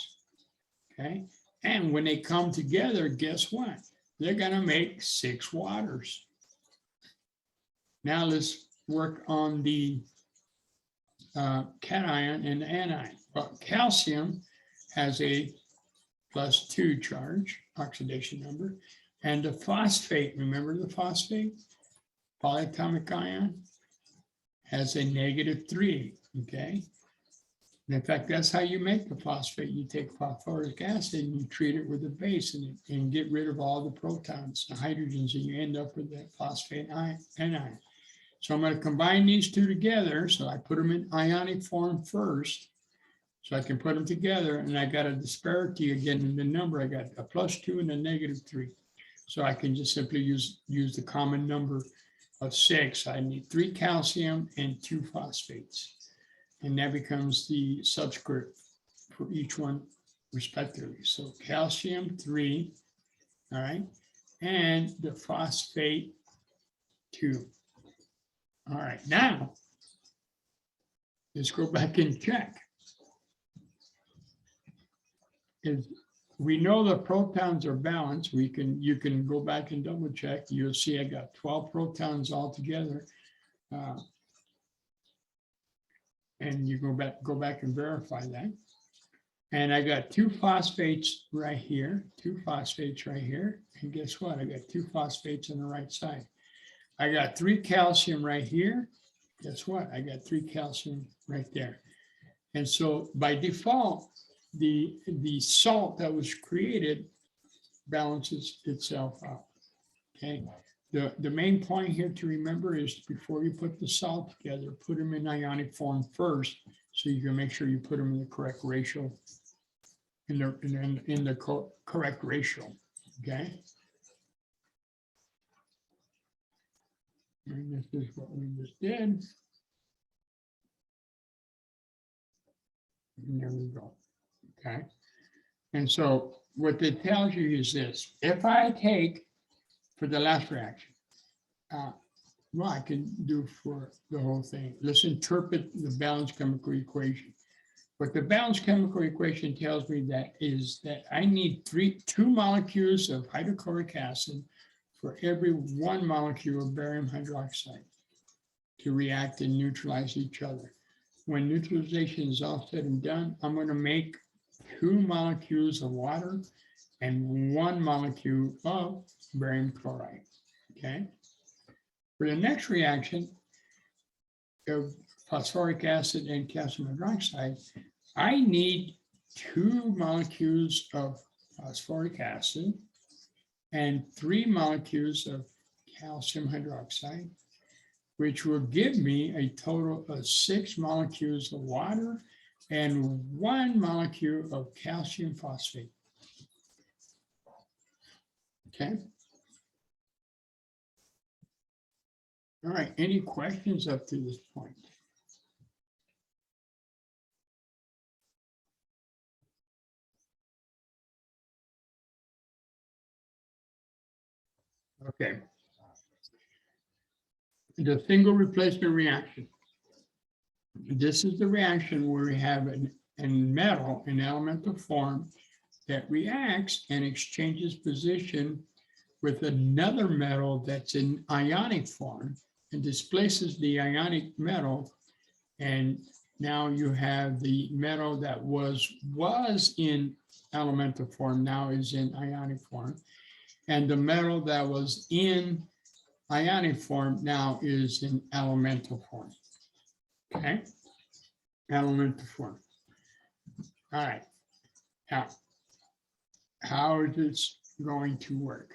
okay? And when they come together, guess what? They're gonna make 6 waters. Now let's work on the cation and the anion. Well, calcium has a +2 charge, oxidation number, and the phosphate, remember the phosphate? Polyatomic ion has a -3, okay? And in fact, that's how you make the phosphate. You take phosphoric acid and you treat it with a base and get rid of all the protons, the hydrogens, and you end up with that phosphate anion. So I'm going to combine these 2 together. So I put them in ionic form first. So I can put them together, and I got a disparity again in the number. I got a +2 and a -3. So I can just simply use the common number of 6. I need 3 calcium and 2 phosphates. And that becomes the subscript for each one respectively. So calcium 3, all right, and the phosphate 2. All right, now let's go back and check. If we know the protons are balanced, you can go back and double check. You'll see I got 12 protons altogether. And you go back and verify that. And I got 2 phosphates right here, 2 phosphates right here. And guess what? I got 2 phosphates on the right side. I got 3 calcium right here. Guess what? I got 3 calcium right there. And so by default, the salt that was created balances itself out. Okay. The main point here to remember is before you put the salt together, put them in ionic form first, so you can make sure you put them in the correct ratio, in the correct ratio. Okay. And this is what we just did. And there we go. Okay. And so what it tells you is this: if I take, for the last reaction, well, I can do for the whole thing. Let's interpret the balanced chemical equation. What the balanced chemical equation tells me is that I need 2 molecules of hydrochloric acid for every 1 molecule of barium hydroxide to react and neutralize each other. When neutralization is all said and done, I'm going to make 2 molecules of water and 1 molecule of barium chloride. Okay. For the next reaction of phosphoric acid and calcium hydroxide, I need 2 molecules of phosphoric acid and 3 molecules of calcium hydroxide, which will give me a total of 6 molecules of water and 1 molecule of calcium phosphate. Okay. All right, any questions up to this point? Okay. The single replacement reaction. This is the reaction where we have a metal in elemental form that reacts and exchanges position with another metal that's in ionic form and displaces the ionic metal. And now you have the metal that was in elemental form, now is in ionic form. And the metal that was in ionic form now is in elemental form. Okay, elemental form. All right. Now, how is this going to work?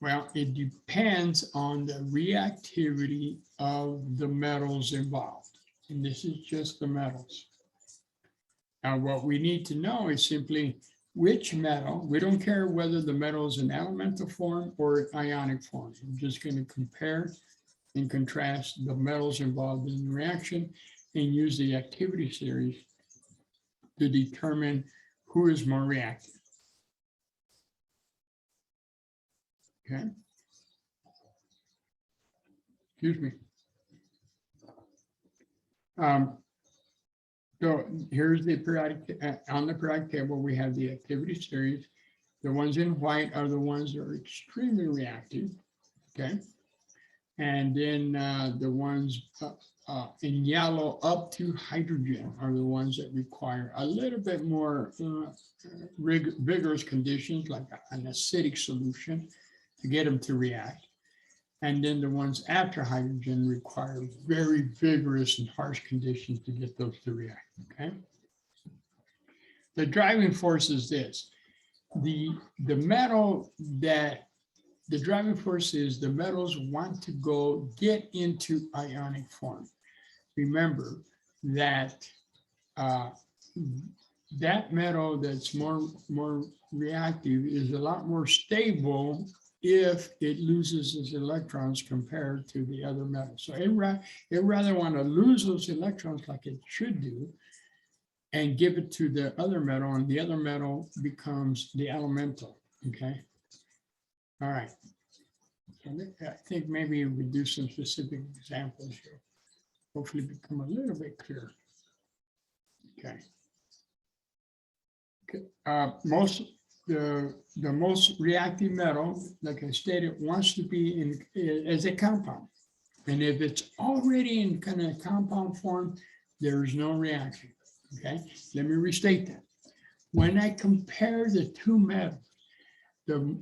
Well, it depends on the reactivity of the metals involved. And this is just the metals. Now, what we need to know is simply which metal. We don't care whether the metal is in elemental form or ionic form. I'm just going to compare and contrast the metals involved in the reaction and use the activity series to determine who is more reactive. Okay. Excuse me. So here's the periodic, on the periodic table, we have the activity series. The ones in white are the ones that are extremely reactive, okay? And then the ones in yellow up to hydrogen are the ones that require a little bit more vigorous conditions, like an acidic solution to get them to react. And then the ones after hydrogen require very vigorous and harsh conditions to get those to react, okay? The driving force is this. The driving force is the metals want to get into ionic form. Remember that that metal that's more reactive is a lot more stable if it loses its electrons compared to the other metals. So it rather want to lose those electrons like it should do and give it to the other metal, and the other metal becomes the elemental, okay? All right. So I think maybe we do some specific examples here. Hopefully become a little bit clearer. Okay. The most reactive metal, like I stated, wants to be as a compound. And if it's already in kind of compound form, there is no reaction. Okay, let me restate that. When I compare the two metals,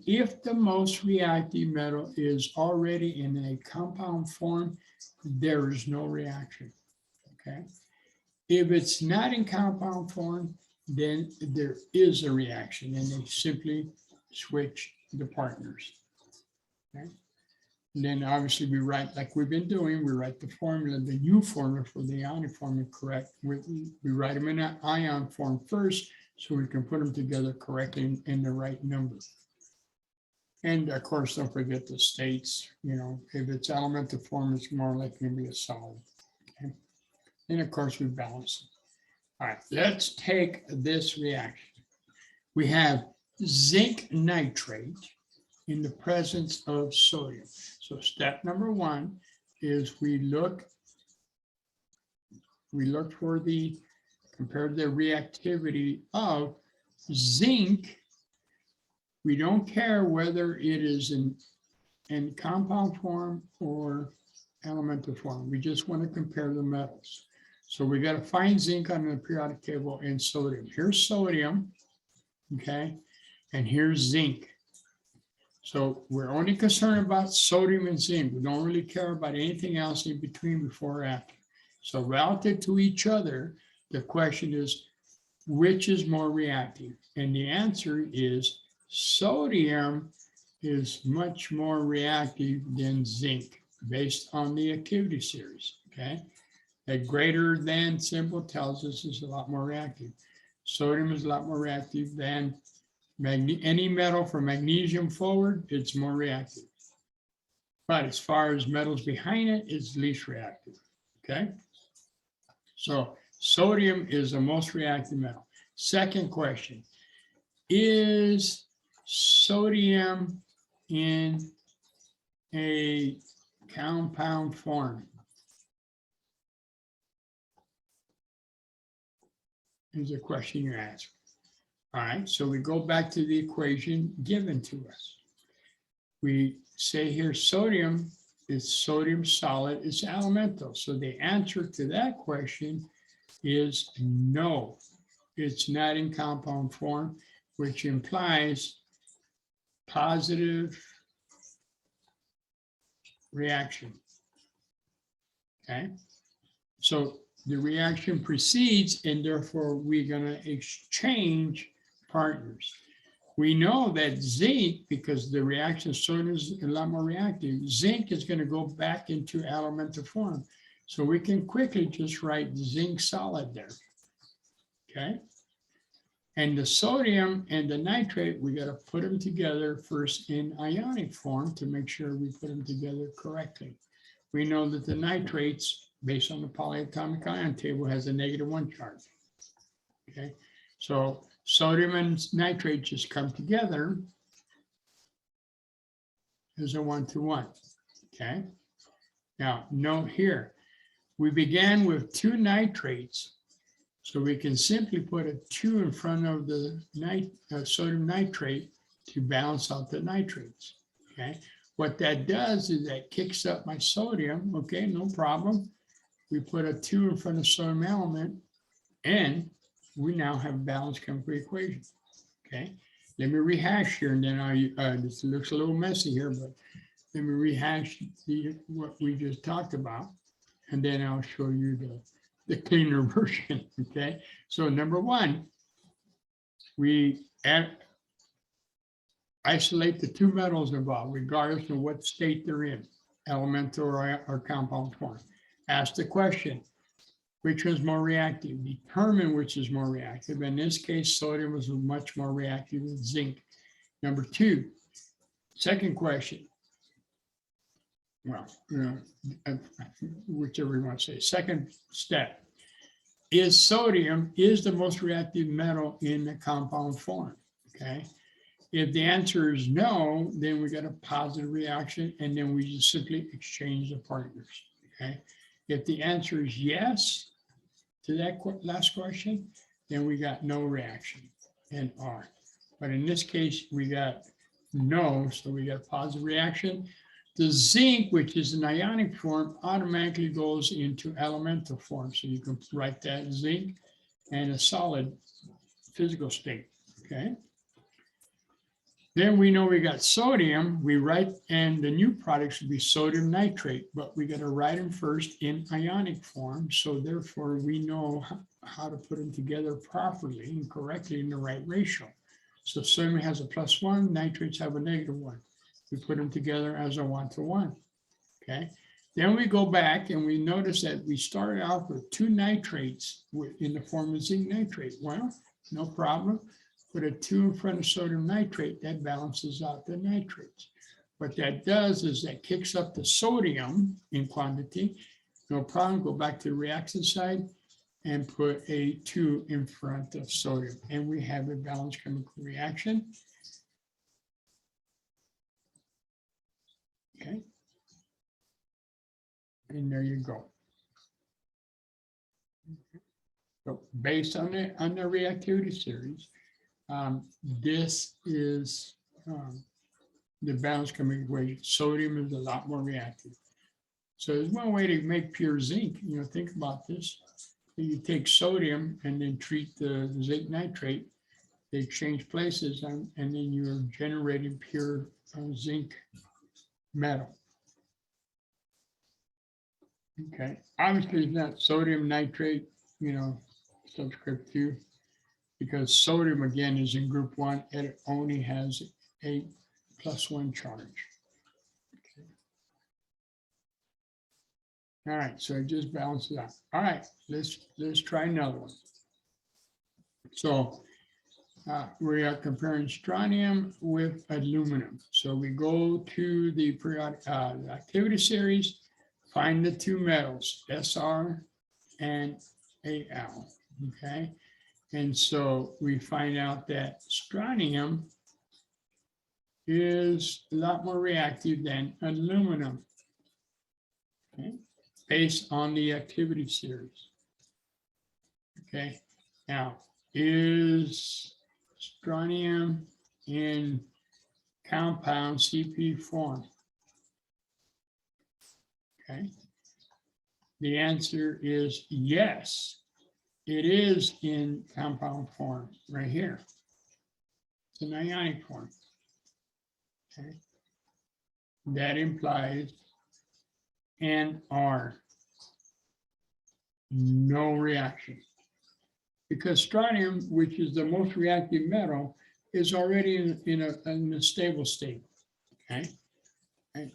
if the most reactive metal is already in a compound form, there is no reaction. Okay, if it's not in compound form, then there is a reaction, and they simply switch the partners. Okay, and then obviously we write, like we've been doing, we write the formula, the new formula for the ionic formula correct. We write them in an ion form first, so we can put them together correctly in the right number. And of course, don't forget the states. You know, if it's elemental form, it's more likely to be a solid. Okay? And of course, we balance it. All right, let's take this reaction. We have zinc nitrate in the presence of sodium. So step number one is we look for compare the reactivity of zinc. We don't care whether it is in compound form or elemental form. We just want to compare the metals. So we got to find zinc on the periodic table and sodium. Here's sodium, okay, and here's zinc. So we're only concerned about sodium and zinc. We don't really care about anything else in between, before or after. So relative to each other, the question is, which is more reactive? And the answer is sodium is much more reactive than zinc based on the activity series, okay? A greater than symbol tells us it's a lot more reactive. Sodium is a lot more reactive than any metal from magnesium forward, it's more reactive. But as far as metals behind it, it's least reactive, okay? So sodium is the most reactive metal. Second question, is sodium in a compound form? Is a question you ask. All right, so we go back to the equation given to us. We say here sodium is sodium solid, it's elemental. So the answer to that question is no, it's not in compound form, which implies positive reaction. Okay, so the reaction proceeds, and therefore we're going to exchange partners. We know that zinc, because the reaction sodium is a lot more reactive, zinc is going to go back into elemental form. So we can quickly just write zinc solid there. Okay. And the sodium and the nitrate, we got to put them together first in ionic form to make sure we put them together correctly. We know that the nitrates, based on the polyatomic ion table, has a -1 charge. Okay. So sodium and nitrate just come together as a 1-to-1. Okay. Now, note here, we began with 2 nitrates, so we can simply put a 2 in front of the sodium nitrate to balance out the nitrates. Okay. What that does is that kicks up my sodium. Okay, no problem. We put a 2 in front of sodium element, and we now have a balanced chemical equation. Okay, let me rehash here, and then this looks a little messy here, but let me rehash what we just talked about, and then I'll show you the cleaner version. Okay, so number 1, we isolate the 2 metals involved, regardless of what state they're in, elemental or compound form. Ask the question, which was more reactive? Determine which is more reactive. In this case, sodium was much more reactive than zinc. Number 2, second question. Well, whichever you want to say. Second step, is sodium the most reactive metal in the compound form? Okay. If the answer is no, then we got a positive reaction, and then we just simply exchange the partners. Okay. If the answer is yes to that last question, then we got no reaction, NR. But in this case, we got no, so we got positive reaction. The zinc, which is an ionic form, automatically goes into elemental form. So you can write that zinc and a solid physical state. Okay. Then we know we got sodium, we write, and the new product should be sodium nitrate, but we got to write them first in ionic form. So therefore we know how to put them together properly and correctly in the right ratio. So sodium has a +1, nitrates have a -1. We put them together as a 1-to-1. Okay. Then we go back and we notice that we started off with 2 nitrates in the form of zinc nitrate. Well, no problem. Put a 2 in front of sodium nitrate, that balances out the nitrates. What that does is that kicks up the sodium in quantity. No problem. Go back to the reaction side and put a 2 in front of sodium, and we have a balanced chemical reaction. Okay. And there you go. So based on the reactivity series, this is the balanced chemical equation. Sodium is a lot more reactive. So there's one way to make pure zinc. You know, think about this. You take sodium and then treat the zinc nitrate. They exchange places, and then you're generating pure zinc metal. Okay, obviously it's not sodium nitrate, you know, subscript 2, because sodium again is in group 1 and it only has a +1 charge. Okay. All right, so it just balances out. All right, let's try another one. So we are comparing strontium with aluminum. So we go to the periodic activity series, find the two metals, SR and AL, okay? And so we find out that strontium is a lot more reactive than aluminum, okay? Based on the activity series. Okay, now is strontium in compound CP form? Okay, the answer is yes, it is in compound form right here. It's an ionic form. Okay, that implies NR, no reaction. Because strontium, which is the most reactive metal, is already in a stable state, okay?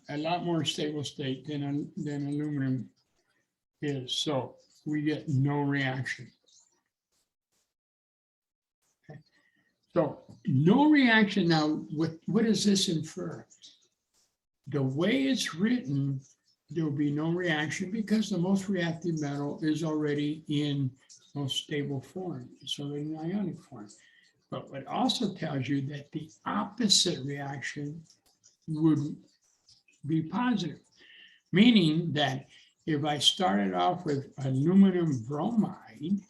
A lot more stable state than aluminum is. So we get no reaction. Okay. So no reaction. Now, what does this infer? The way it's written, there will be no reaction because the most reactive metal is already in most stable form. It's already in ionic form. But what also tells you that the opposite reaction would be positive, meaning that if I started off with aluminum bromide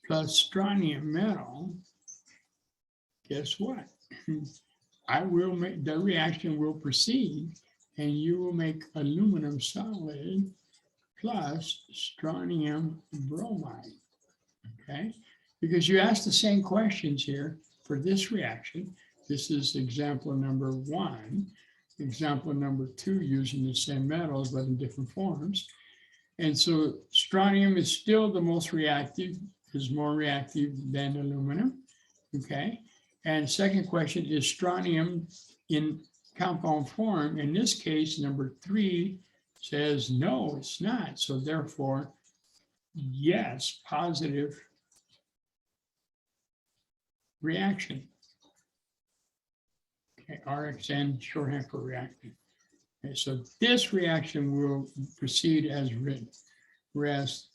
plus strontium metal, guess what? I will make the reaction will proceed, and you will make aluminum solid plus strontium bromide, okay? Because you asked the same questions here for this reaction. This is example number 1, example number 2 using the same metals but in different forms. And so strontium is still the most reactive, is more reactive than aluminum, okay? And second question, is strontium in compound form? In this case, number 3 says no, it's not. So therefore, yes, positive reaction. Okay, RXN, shorthand for reactant. Okay, so this reaction will proceed as written, whereas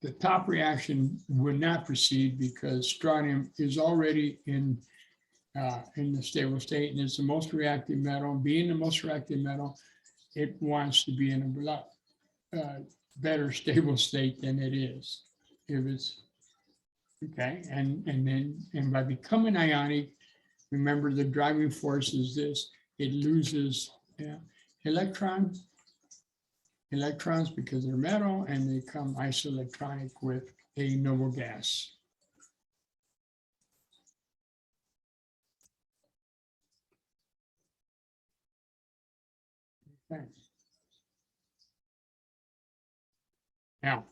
the top reaction would not proceed because strontium is already in the stable state and it's the most reactive metal. Being the most reactive metal, it wants to be in a lot better stable state than it is. If it's okay, and by becoming ionic, remember the driving force is this: it loses electrons because they're metal, and they become isoelectronic with a noble gas. Okay. Now,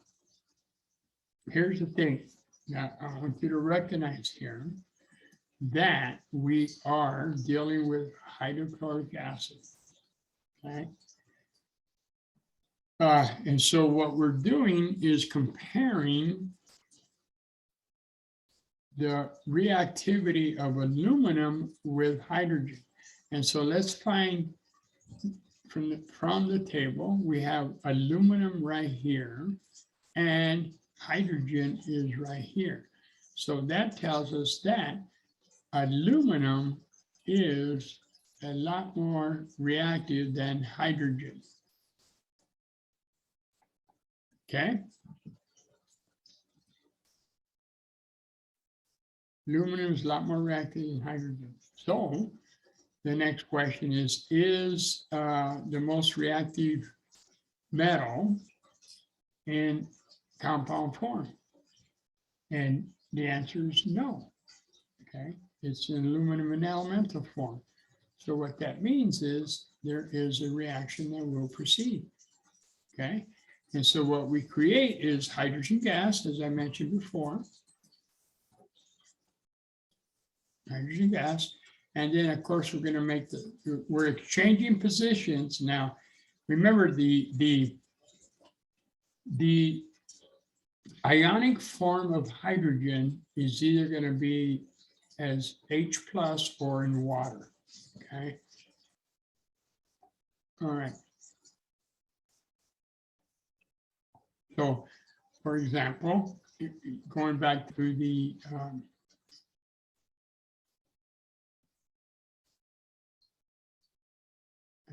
here's the thing. Now, I want you to recognize here that we are dealing with hydrochloric acid. Okay. And so what we're doing is comparing the reactivity of aluminum with hydrogen. And so let's find from the table, we have aluminum right here and hydrogen is right here. So that tells us that aluminum is a lot more reactive than hydrogen. Okay? Aluminum is a lot more reactive than hydrogen. So the next question is the most reactive metal in compound form? And the answer is no. Okay, it's in aluminum in elemental form. So what that means is there is a reaction that will proceed. Okay, and so what we create is hydrogen gas, as I mentioned before. Hydrogen gas. And then, of course, we're going to make we're exchanging positions. Now, remember the ionic form of hydrogen is either going to be as H plus or in water. Okay. All right. So, for example, going back to the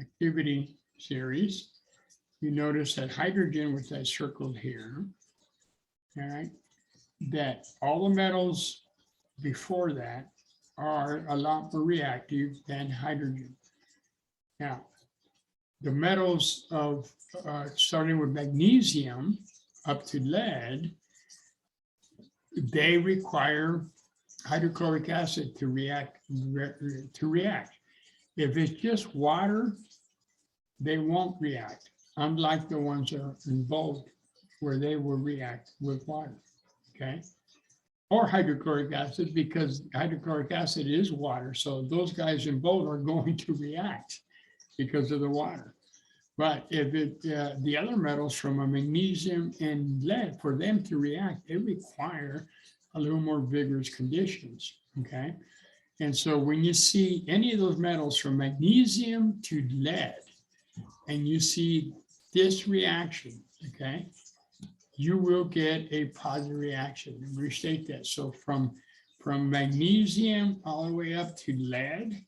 activity series, you notice that hydrogen, which I circled here, all right, that all the metals before that are a lot more reactive than hydrogen. Now, the metals of starting with magnesium up to lead, they require hydrochloric acid to react. If it's just water, they won't react, unlike the ones that are in bold, where they will react with water, okay? Or hydrochloric acid, because hydrochloric acid is water, so those guys in bold are going to react because of the water. But if the other metals from a magnesium and lead, for them to react, they require a little more vigorous conditions, okay? And so when you see any of those metals from magnesium to lead, and you see this reaction, okay, you will get a positive reaction. And restate that. So from magnesium all the way up to lead,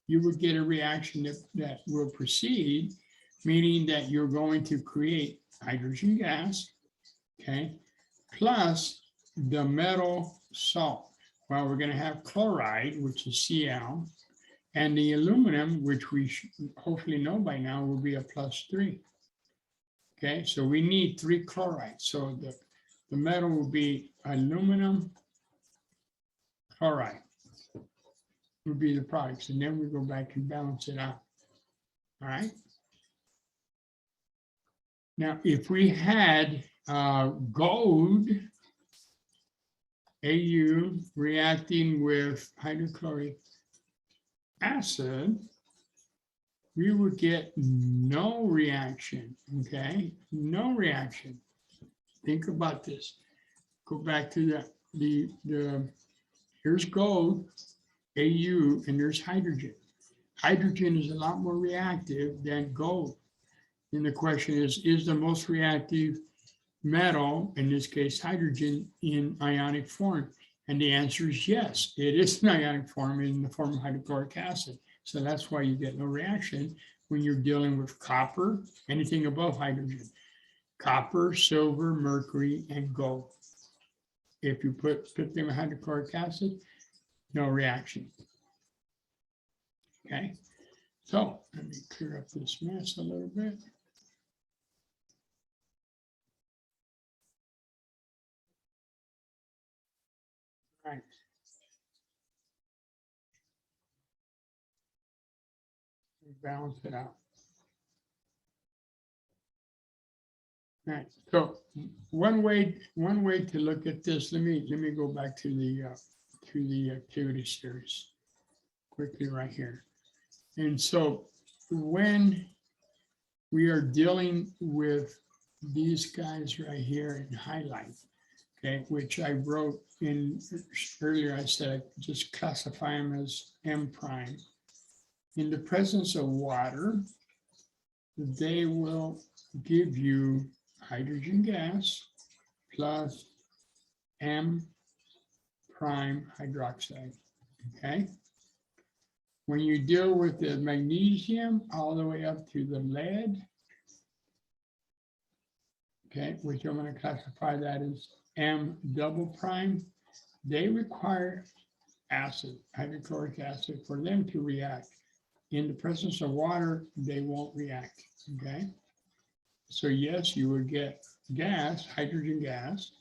you will get a reaction that will proceed, meaning that you're going to create hydrogen gas, okay, plus the metal salt. Well, we're going to have chloride, which is Cl, and the aluminum, which we hopefully know by now, will be a +3. Okay, so we need 3 chlorides. So the metal will be aluminum chloride, will be the products. And then we go back and balance it out. All right. Now, if we had gold, Au reacting with hydrochloric acid, we would get no reaction, okay? No reaction. Think about this. Go back to the here's gold, Au, and there's hydrogen. Hydrogen is a lot more reactive than gold. And the question is the most reactive metal, in this case hydrogen, in ionic form? And the answer is yes, it is an ionic form in the form of hydrochloric acid. So that's why you get no reaction when you're dealing with copper, anything above hydrogen, copper, silver, mercury, and gold. If you put them in hydrochloric acid, no reaction. Okay, so let me clear up this mess a little bit. Right. Balance it out. Right. So one way to look at this. Let me go back to the activity series quickly right here. And so when we are dealing with these guys right here in highlight, okay, which I wrote in earlier, I said I just classify them as M prime. In the presence of water, they will give you hydrogen gas plus M prime hydroxide, okay? When you deal with the magnesium all the way up to the lead, okay, which I'm going to classify that as M double prime, they require acid, hydrochloric acid, for them to react. In the presence of water, they won't react, okay? So yes, you would get gas, hydrogen gas,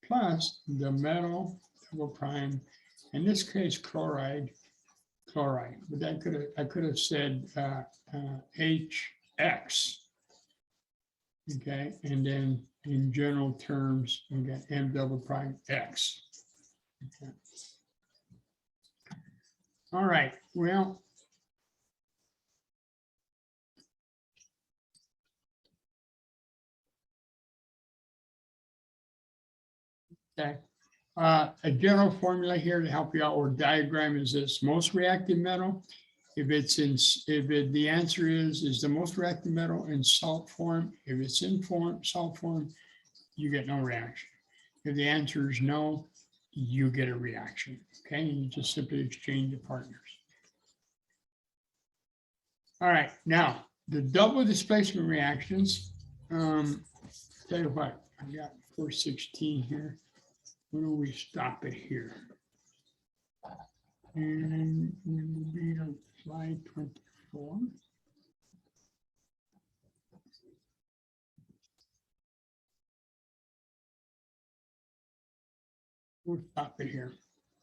plus the metal double prime, in this case, chloride, but I could have said HX, okay? And then in general terms, we got M double prime X. Okay. All right, well, Okay. A general formula here to help you out, or diagram is this: most reactive metal. If it's in, the answer is the most reactive metal in salt form. If it's in salt form, you get no reaction. If the answer is no, you get a reaction. Okay, and you just simply exchange the partners. All right, now the double displacement reactions. Tell you what, I got 416 here. Why don't we stop it here? And we'll be on slide 24. We'll stop it here.